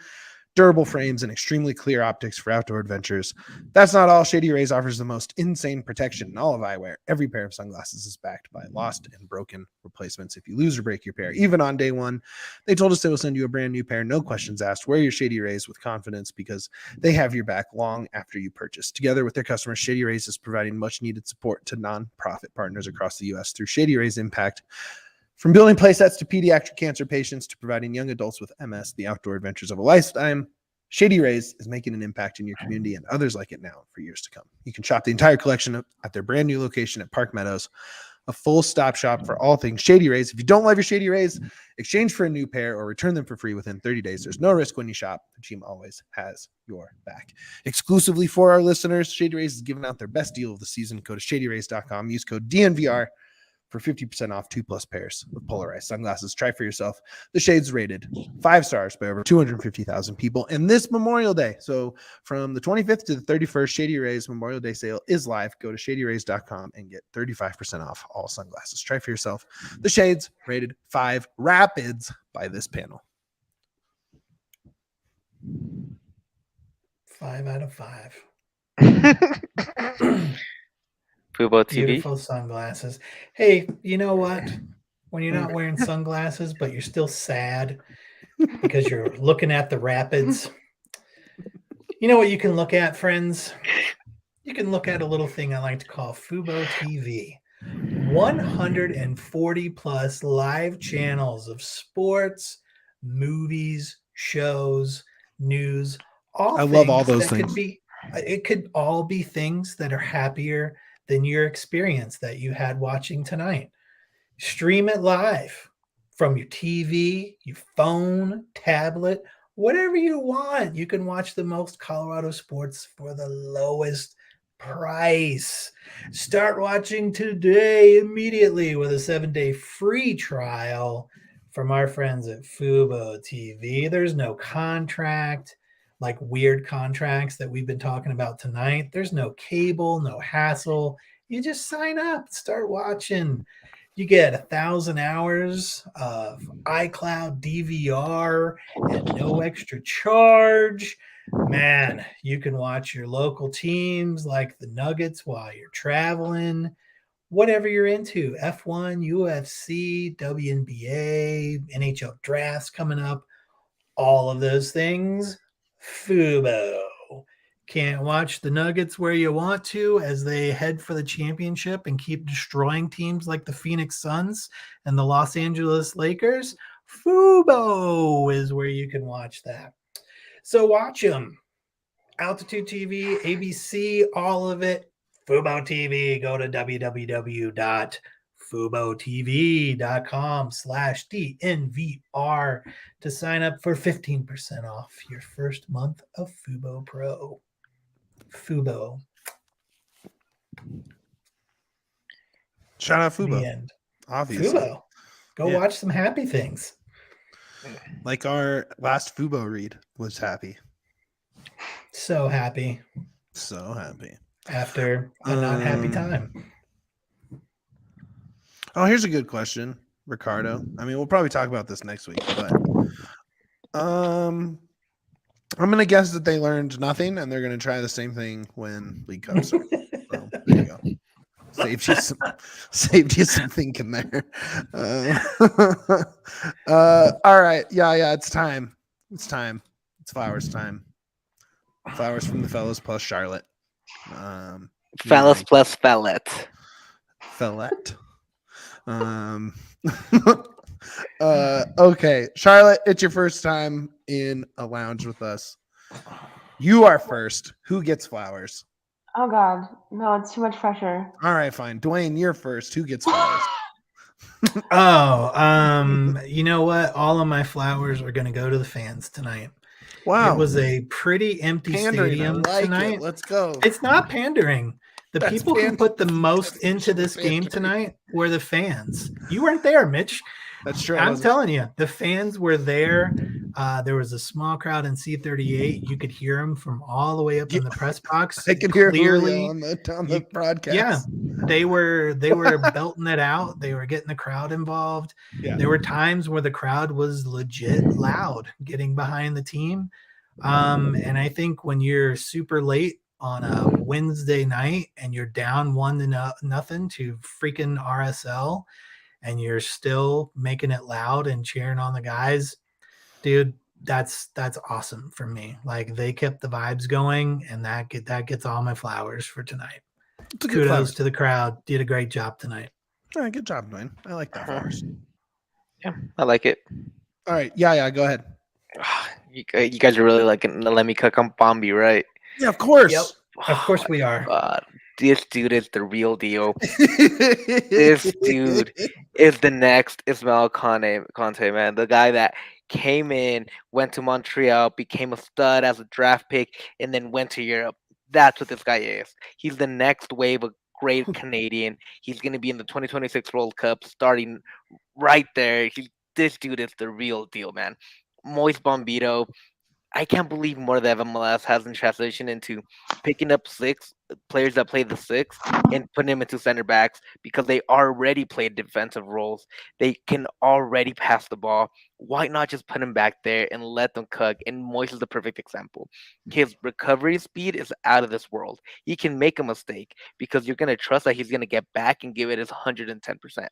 Durable frames and extremely clear optics for outdoor adventures. That's not all. Shady Rays offers the most insane protection in all of eyewear. Every pair of sunglasses is backed by lost and broken replacements if you lose or break your pair. Even on day one, they told us they will send you a brand new pair, no questions asked. Wear your Shady Rays with confidence because they have your back long after you purchase. Together with their customers, Shady Rays is providing much needed support to nonprofit partners across the U.S. through Shady Rays Impact. From building playsets to pediatric cancer patients to providing young adults with MS the outdoor adventures of a lifetime, Shady Rays is making an impact in your community and others like it now for years to come. You can shop the entire collection at their brand new location at Park Meadows, a full stop shop for all things Shady Rays. If you don't love your Shady Rays, exchange for a new pair or return them for free within 30 days. There's no risk when you shop. The team always has your back. Exclusively for our listeners, Shady Rays is giving out their best deal of the season. Go to shadyrays.com. Use code DNVR for 50% off 2+ pairs of polarized sunglasses. Try for yourself. The shades rated 5 stars by over 250,000 people. And this Memorial Day, so from the 25th to the 31st, Shady Rays Memorial Day sale is live. Go to shadyrays.com and get 35% off all sunglasses. Try for yourself. The shades rated 5 Rapids by this panel. 5 out of 5. Fubo TV. Beautiful sunglasses. Hey, you know what? When you're not wearing sunglasses, but you're still sad because you're looking at the Rapids, you know what you can look at, friends? You can look at a little thing I like to call Fubo TV. 140 plus live channels of sports, movies, shows, news. I love all those things. It could all be things that are happier than your experience that you had watching tonight. Stream it live from your TV, your phone, tablet, whatever you want. You can watch the most Colorado sports for the lowest price. Start watching today immediately with a 7-day free trial from our friends at Fubo TV. There's no contract, like weird contracts that we've been talking about tonight. There's no cable, no hassle. You just sign up, start watching. You get 1,000 hours of iCloud DVR at no extra charge. Man, you can watch your local teams like the Nuggets while you're traveling. Whatever you're into, F1, UFC, WNBA, NHL drafts coming up, all of those things. Fubo. Can't watch the Nuggets where you want to as they head for the championship and keep destroying teams like the Phoenix Suns and the Los Angeles Lakers? Fubo is where you can watch that. So watch them. Altitude TV, ABC, all of it. Fubo TV. Go to www.fubotv.com/DNVR to sign up for 15% off your first month of Fubo Pro. Fubo. Shout out The Fubo, end. obviously. Fubo. Go Yeah. watch some happy things. Like our last Fubo read was happy. So happy So happy. after a not happy time. Oh, here's a good question, Ricardo. I mean, we'll probably talk about this next week, but I'm gonna guess that they learned nothing and they're gonna try the same thing when League Cup starts. So there you go. Saved you some thinking there. All right. Yeah, it's time. It's Flowers time. Flowers from the fellas plus Charlotte. Fellas plus Fellet. Fellet. Okay, Charlotte, it's your first time in a lounge with us. You are first. Who gets flowers? Oh God, no, it's too much pressure. All right, fine. Dwayne, you're first. Who gets flowers? You know what? All of my flowers are going to go to the fans tonight. Wow, It was a pretty empty pandering. stadium I like tonight. it. Let's go. It's not pandering. The That's people who put the most That's into this game pandering. tonight were the fans. You weren't there, Mitch. That's true. I'm telling you, the fans were there. There was a small crowd in C38. You could hear them from all the way up in the press box. I could hear clearly Julio on the broadcast. Yeah, they were belting it out. They were getting the crowd involved. Yeah. There were times where the crowd was legit loud, getting behind the team. And I think when you're super late on a Wednesday night and you're down 1-0 to freaking RSL, and you're still making it loud and cheering on the guys, dude, that's awesome for me. Like, they kept the vibes going, and that gets all my flowers for tonight. Kudos to the crowd. Did a great job tonight. All right, good job, Dwayne. I like that flowers. Yeah, I like it. All right, yeah, go ahead. You guys are really liking Let Me Cook on Bombi, right? Yeah, of course. Yep. Of course we are. God, this dude is the real deal. This dude is the next Ismail Conte, man. The guy that came in, went to Montreal, became a stud as a draft pick, and then went to Europe. That's what this guy is. He's the next wave of great Canadian. He's going to be in the 2026 World Cup starting right there. This dude is the real deal, man. Moise Bombito. I can't believe more that MLS hasn't transitioned into picking up six players that play the six and putting them into center backs, because they already play defensive roles. They can already pass the ball. Why not just put them back there and let them cook? And Moise is the perfect example. His recovery speed is out of this world. He can make a mistake because you're going to trust that he's going to get back and give it his 110%.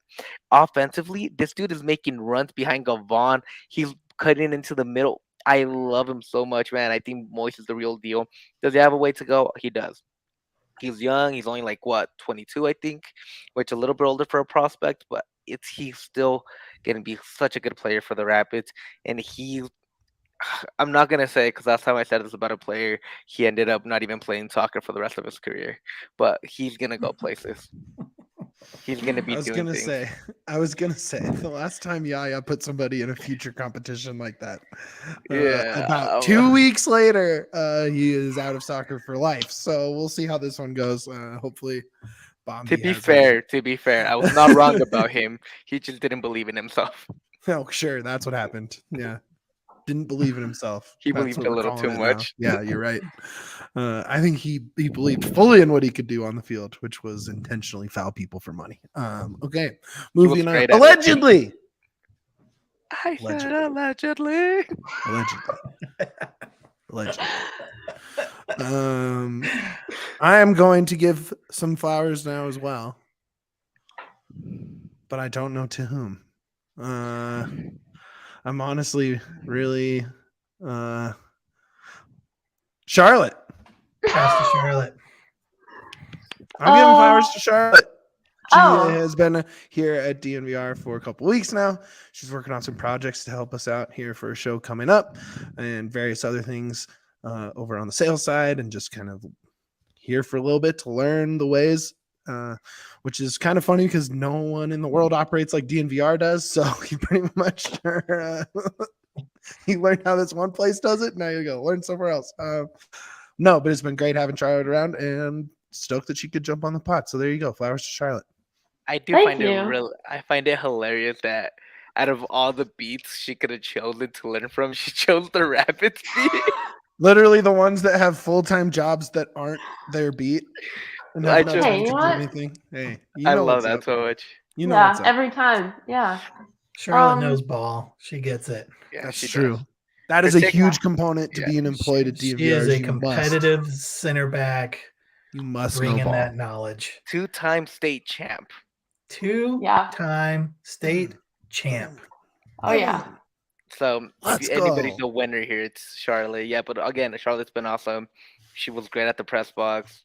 Offensively, this dude is making runs behind Gavon. He's cutting into the middle. I love him so much, man. I think Moise is the real deal. Does he have a way to go? He does. He's young. He's only 22, I think, which is a little bit older for a prospect, but he's still going to be such a good player for the Rapids. And I'm not going to say, because last time I said this about a player, he ended up not even playing soccer for the rest of his career, but he's going to go places. He's going to be doing things. I was going to say, the last time Yahya put somebody in a future competition like that, about 2 weeks later, he is out of soccer for life. So we'll see how this one goes. Hopefully, Bombi. To be fair, I was not wrong about him. He just didn't believe in himself. Oh, sure. That's what happened. Yeah. Didn't believe in himself. He believed a little too much. Yeah, you're right. I think he believed fully in what he could do on the field, which was intentionally foul people for money. Okay, moving on. Allegedly. I said allegedly. Allegedly. I am going to give some flowers now as well, but I don't know to whom. I'm honestly really Charlotte. Pass to Charlotte. I'm giving flowers to Charlotte. She has been here at DNVR for a couple weeks now. She's working on some projects to help us out here for a show coming up and various other things. over on the sales side and just kind of here for a little bit to learn the ways, which is kind of funny because no one in the world operates like DNVR does. So you pretty much you learned how this one place does it. Now you go learn somewhere else. No, but it's been great having Charlotte around and stoked that she could jump on the pot. So there you go. Flowers to Charlotte. I do Thank find you. it real. I find it hilarious that out of all the beats she could have chosen to learn from, she chose the Rapids beat. Literally the ones that have full-time jobs that aren't their beat and have no just- time Hey, you to know do what? anything. Hey, you I know love what's that up. so much. You know Yeah, what's up. every time. Yeah. Charlotte Um, knows ball. She gets it. Yeah, That's she true. does. That is a Particular- huge component to Yeah. being employed at She DNVR. is a You competitive center back, You must know bringing ball. that knowledge. 2-time state champ. Yeah. Two-time state champ. Oh yeah. So Let's if anybody's go. a winner here, it's Charlotte. Yeah, but again, Charlotte's been awesome. She was great at the press box.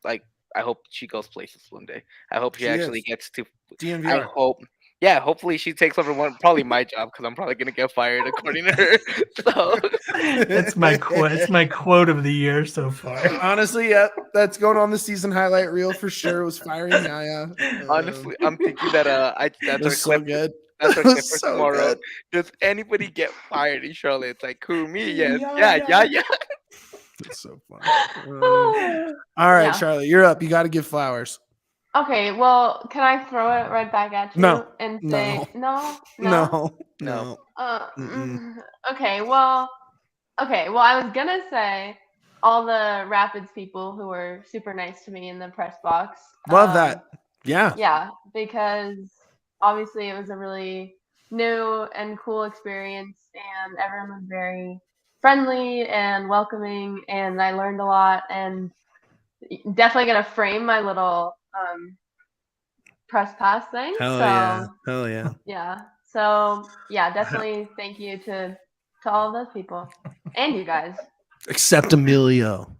Like, I hope she goes places one day. I hope she actually is. gets to. I DNVR. hope. Yeah, hopefully she takes over probably my job because I'm probably gonna get fired according to her. So It's my quote. It's my quote of the year so far. Honestly, yeah, that's going on the season highlight reel for sure. It was firing Yaya. honestly, I'm thinking that that's It our was so clip. good. That's our It was clip for so tomorrow. good. Does anybody get fired in Charlotte? It's like, who, me? Yes. Yeah, Yeah. It's so funny. All right, Yeah. Charlotte, you're up. You got to give flowers. Okay, well, can I throw it right back at you No. and No. say no? No. Okay, well, I was gonna say all the Rapids people who were super nice to me in the press box. Love that. Yeah. Yeah, because obviously it was a really new and cool experience, and everyone was very friendly and welcoming, and I learned a lot, and definitely gonna frame my little press pass thing. Hell so yeah. Hell yeah. yeah. So yeah, definitely thank you to all of those people and you guys. Except Emilio.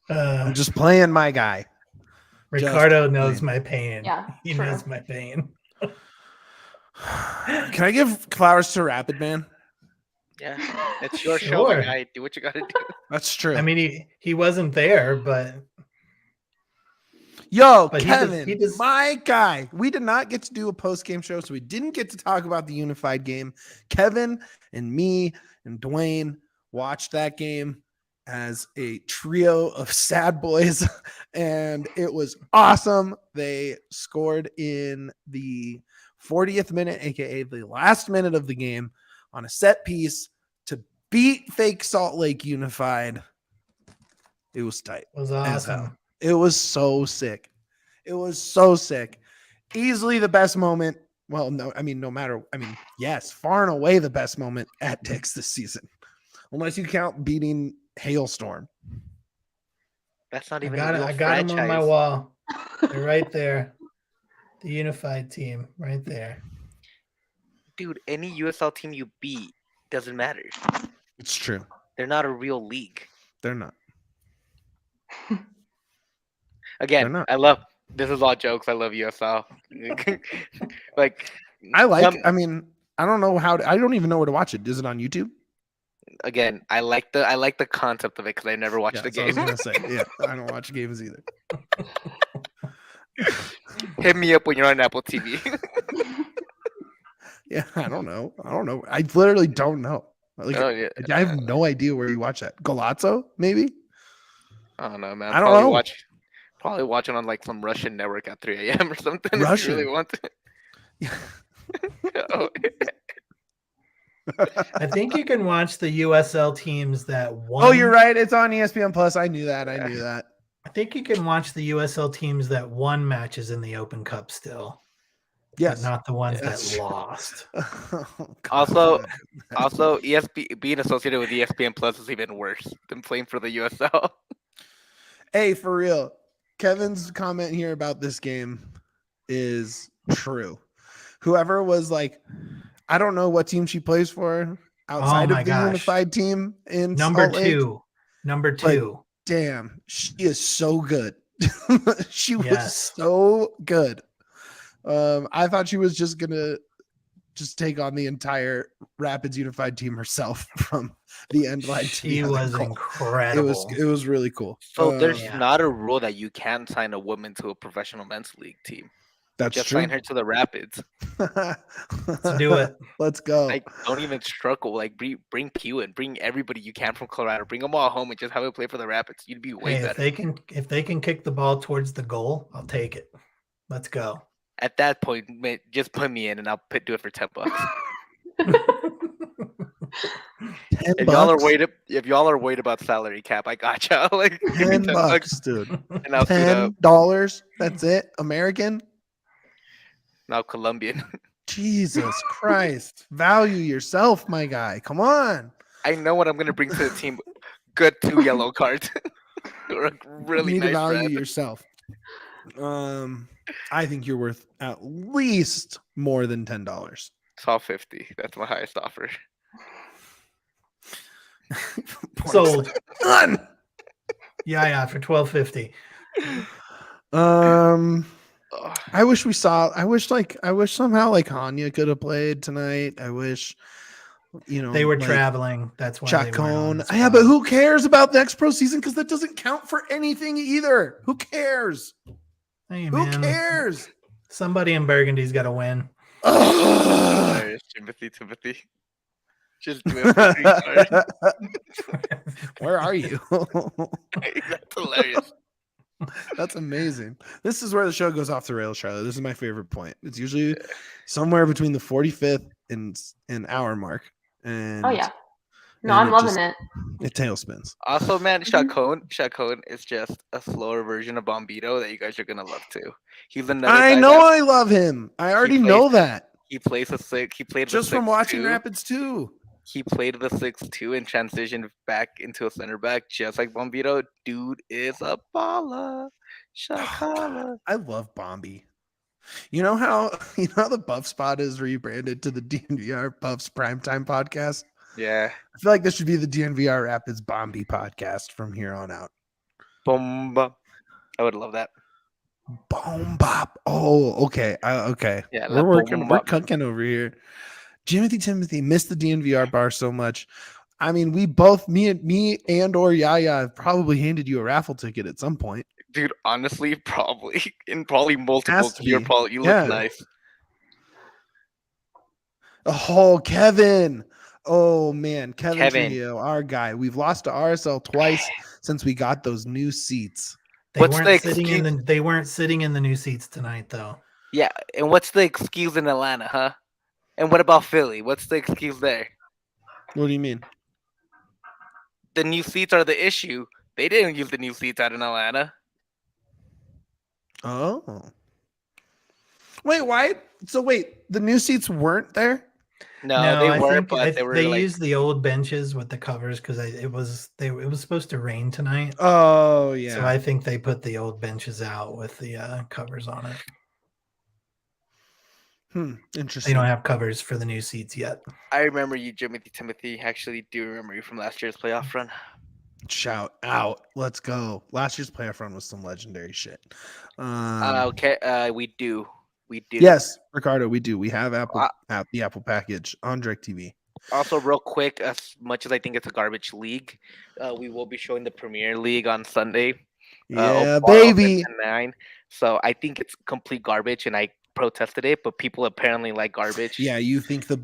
I'm just playing my guy. Ricardo knows playing. my pain. Yeah, He true. knows my pain. Can I give flowers to Rapid Man? Yeah. It's your show, my Sure. guy. Do what you gotta do. That's true. I mean, he wasn't there, but Yo, But he Kevin, does- my guy. We did not get to do a post-game show, so we didn't get to talk about the unified game. Kevin and me and Duane watched that game as a trio of sad boys, and it was awesome. They scored in the 40th minute, aka the last minute of the game, on a set piece to beat fake Salt Lake Unified. It was tight. it was as hell. awesome. It was so sick. It was so sick. Easily the best moment. Well, no, I mean, yes, far and away the best moment at Dick's this season. Unless you count beating Hailstorm. That's not I even got a it. real I got him on my franchise. wall. They're right there. The unified team, right there. Dude, any USL team you beat doesn't matter. It's true. They're not a real league. They're not. Again, not. I love this is all jokes. I love USL. Like I like, some- I mean, I don't know how to, I don't even know where to watch it. Is it on YouTube? again, I like the concept of it because I never watched the that's what I game. was gonna say. Yeah, I don't watch games either. Hit me up when you're on Apple TV. Yeah, I don't know. I literally don't know. Like, Oh, yeah. I have no idea where you watch that. Golazzo, maybe? I don't know, man. I don't know. Probably watching on like some Russian network at 3 a.m. or something. If you Russian? really want to. Oh, I think you can watch the USL teams that won. Oh, you're right. It's on ESPN Plus. I knew that. I think you can watch the USL teams that won matches in the Open Cup still. Yes. But not the ones That's that true. lost. Oh, Also- God. Also, being associated with ESPN Plus is even worse than playing for the USL. Hey, for real. Kevin's comment here about this game is true. Whoever was like, I don't know what team she plays for outside my of the gosh. unified team in Number Salt Lake. Number Like, two. Damn, she is so good. She was Yes. so good. I thought she was just gonna just take on the entire Rapids unified team herself from the end line. She was incredible. It was really cool. So there's Yeah. not a rule that you can't sign a woman to a professional men's league team. That's Just true. sign her to the Rapids. Let's do it. Let's go. Like, don't even struggle. Like, bring Pew in, bring everybody you can from Colorado, bring them all home, and just have them play for the Rapids. You'd be way Hey, better. if they can kick the ball towards the goal, I'll take it. Let's go. At that point, man, just put me in, and I'll do it for $10. If y'all are worried about salary cap, I got y'all. Like, give me $10, dude. and I'll suit up. $10. That's it. American. Now Colombian. Jesus Christ! Value yourself, my guy. Come on. I know what I'm gonna bring to the team. Good 2 yellow cards. Or a really you need nice to value red. yourself. I think you're worth at least more than $10. $12.50. That's my highest offer. Sold. Done. Yeah, for $12.50. I wish somehow like Hanya could have played tonight. I wish, They were like, traveling. That's why they weren't on Chacon. the Yeah, spot. but who cares about the next pro season? Because that doesn't count for anything either. Who cares? Hey, Who man. cares? Somebody in Burgundy's got to win. Ugh. Hilarious, Timothy. Just do it for 3 cards. Where are you? That's hilarious. That's amazing. This is where the show goes off the rails, Charlotte. This is my favorite point. It's usually somewhere between the 45th and hour mark. And Oh yeah. No, and I'm it loving just- it. It tailspins. Also, man, Mhm. Chacon is just a slower version of Bombito that you guys are gonna love too. He's another. I guy know that I love him. I already plays- know that. he plays a 6. He played Just the from watching 6'2". Rapids too. He played the 6'2" and transitioned back into a center back, just like Bombito. Dude is a baller. Shakala. I love Bombi. You know how the Buff Spot is rebranded to the DNVR Buffs Primetime Podcast? Yeah. I feel like this should be the DNVR Rapids Bombi podcast from here on out. Bomba. I would love that. Boom bop. Oh, okay. Okay. Yeah, We're la working. boom We're bop. cooking over here. Timothy missed the DNVR bar so much. I mean, we both, me and or Yaya, have probably handed you a raffle ticket at some point. Dude, honestly, probably multiple. Has to You're be. probably you Yeah. look nice. Oh, Kevin. Oh man, Kevin Kevin. Trio, our guy. We've lost to RSL twice since we got those new seats. They What's weren't the sitting in excuse? they weren't sitting in the new seats tonight, though. Yeah, and what's the excuse in Atlanta, huh? And what about Philly? What's the excuse there? What do you mean? The new seats are the issue. They didn't use the new seats out in Atlanta. Oh. Wait, why? So wait, the new seats weren't there? No, I they weren't, think but they were they like, used the old benches with the covers because it was supposed to rain tonight. Oh yeah. So I think they put the old benches out with the covers on it. They Interesting. don't have covers for the new seats yet. I remember you, Timothy. Actually, do remember you from last year's playoff run. Shout out. Let's go. Last year's playoff run was some legendary shit. Okay, we do. Yes, Ricardo, we do. We have the Apple package on DirecTV. Also, real quick, as much as I think it's a garbage league, we will be showing the Premier League on Sunday. Yeah, bar opens baby. at 9. So I think it's complete garbage, and I protested it, but people apparently like garbage. Yeah, you think the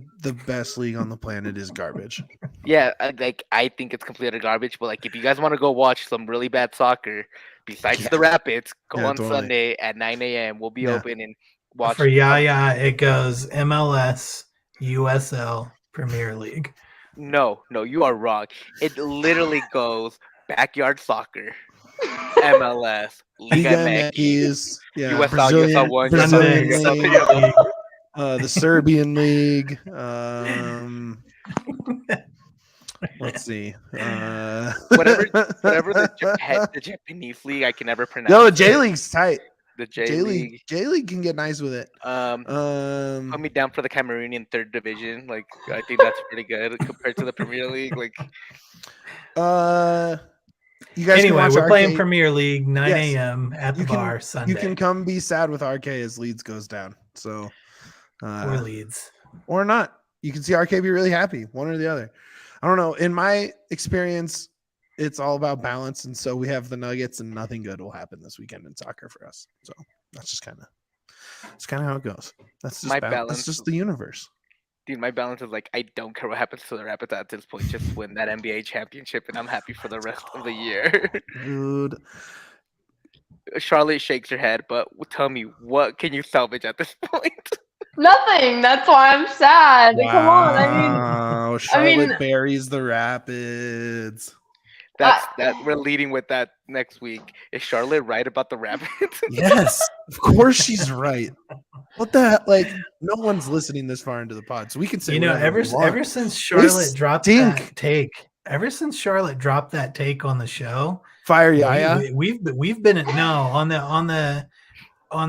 best league on the planet is garbage. Yeah, I think it's completely garbage. But like, if you guys want to go watch some really bad soccer, besides Yeah. the Rapids, go Yeah, on totally. Sunday at 9 a.m. We'll be Yeah. open and watch. For Yaya, it goes MLS, USL, Premier League. No, you are wrong. It literally goes backyard soccer, MLS, Liga Liga MX, MX, yeah, USL, Brazilian, USL 1, Brazilian USL league, 2. the Serbian league. Let's see. Whatever the Japanese league, I can never pronounce. No, it. J League's tight. The J J-League. League can get nice with it. Put me down for the Cameroonian 3rd division. Like, I think that's pretty good compared to the Premier League. Like, you guys. Anyway, can watch we're playing RK. Premier League 9 Yes. a.m. at the You can- bar Sunday. You can come be sad with RK as Leeds goes down. So, Or Leeds. or not. You can see RK be really happy, one or the other. I don't know. In my experience, it's all about balance, and so we have the Nuggets, and nothing good will happen this weekend in soccer for us. So that's just kind of how it goes. That's just My That's balance. just the universe. Dude, my balance is like, I don't care what happens to the Rapids at this point. Just win that NBA championship, and I'm happy for the rest of the year. Dude, Charlotte shakes her head, but tell me, what can you salvage at this point? Nothing. That's why I'm sad. Come on. wow, Charlotte mean- buries the Rapids. That we're leading with that next week. Is Charlotte right about the Rapids? Yes, of course she's right. What the heck? Like, no one's listening this far into the pod, so we can say ever since Charlotte dropped that take, on the show, fire Yaya. We've been on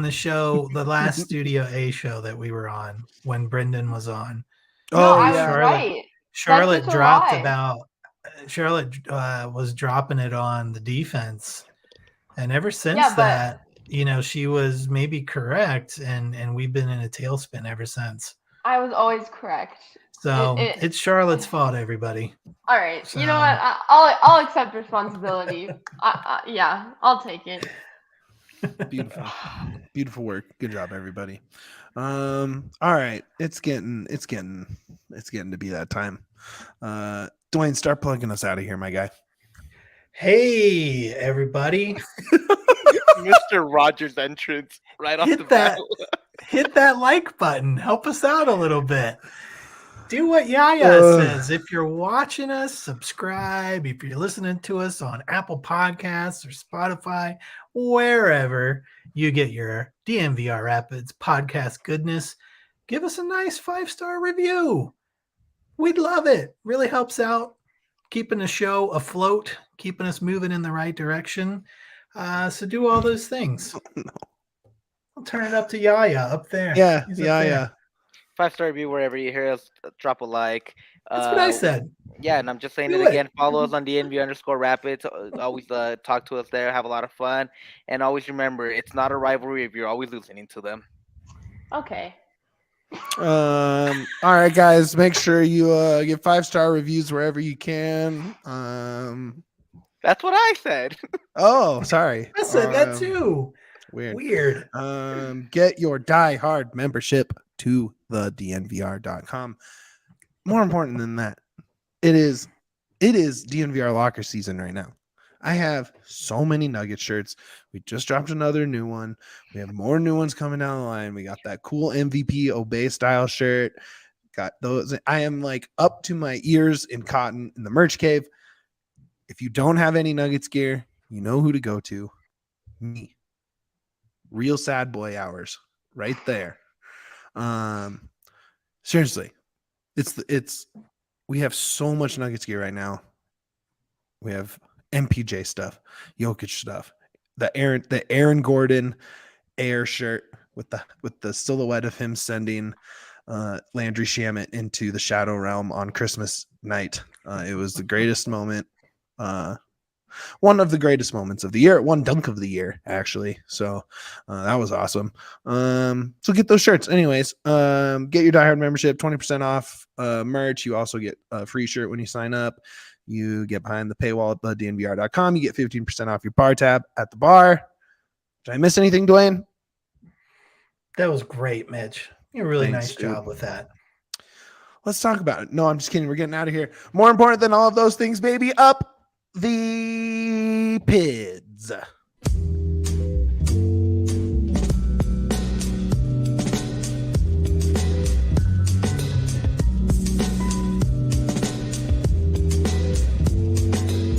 the show, the last Studio A show that we were on when Brendan was on. I was right. Charlotte dropped Charlotte was dropping it on the defense, and ever since that, she was maybe correct, and we've been in a tailspin ever since. I was always correct. So it's Charlotte's fault, everybody. All right, so, you know what? I'll accept responsibility. Yeah, I'll take it. Beautiful work. Good job, everybody. All right, it's getting to be that time. Duane, start plugging us out of here, my guy. Hey, everybody. Mr. Rogers' entrance right off the bat. Hit that like button. Help us out a little bit. Do what Yaya says. If you're watching us, subscribe. If you're listening to us on Apple Podcasts or Spotify, wherever you get your DNVR Rapids podcast goodness, give us a nice 5-star review. We'd love it. Really helps out keeping the show afloat, keeping us moving in the right direction. So do all those things. I'll turn it up to Yaya up there. Yeah, He's Yaya. 5-star review wherever you hear us. Drop a like. That's what I said. Yeah, and I'm just saying Do it again. it. Follow us on DNV_Rapids. Always talk to us there. Have a lot of fun. And always remember, it's not a rivalry if you're always listening to them. Okay. All right, guys, make sure you give 5-star reviews wherever you can. That's what I said. Oh, sorry. I said that too. Weird. Get your Die Hard membership to the DNVR.com. More important than that, it is DNVR locker season right now. I have so many Nugget shirts. We just dropped another new one. We have more new ones coming down the line. We got that cool MVP Obey style shirt. Got those. I am like up to my ears in cotton in the merch cave. If you don't have any Nuggets gear, you know who to go to. Me. Real sad boy hours right there. Seriously. We have so much Nuggets gear right now. We have MPJ stuff, Jokic stuff, the Aaron Gordon Air shirt with the silhouette of him sending Landry Shamet into the Shadow Realm on Christmas night. It was the greatest moment. One of the greatest moments of the year, one dunk of the year, actually. So that was awesome. So get those shirts. Anyways, get your Die Hard membership, 20% off merch. You also get a free shirt when you sign up. You get behind the paywall at DNVR.com. You get 15% off your bar tab at the bar. Did I miss anything, Duane? That was great, Mitch. You did a really Thanks, nice job with that. Let's talk about it. No, I'm just kidding. We're getting out of here. More important than all of those things, baby. Up the PIDs.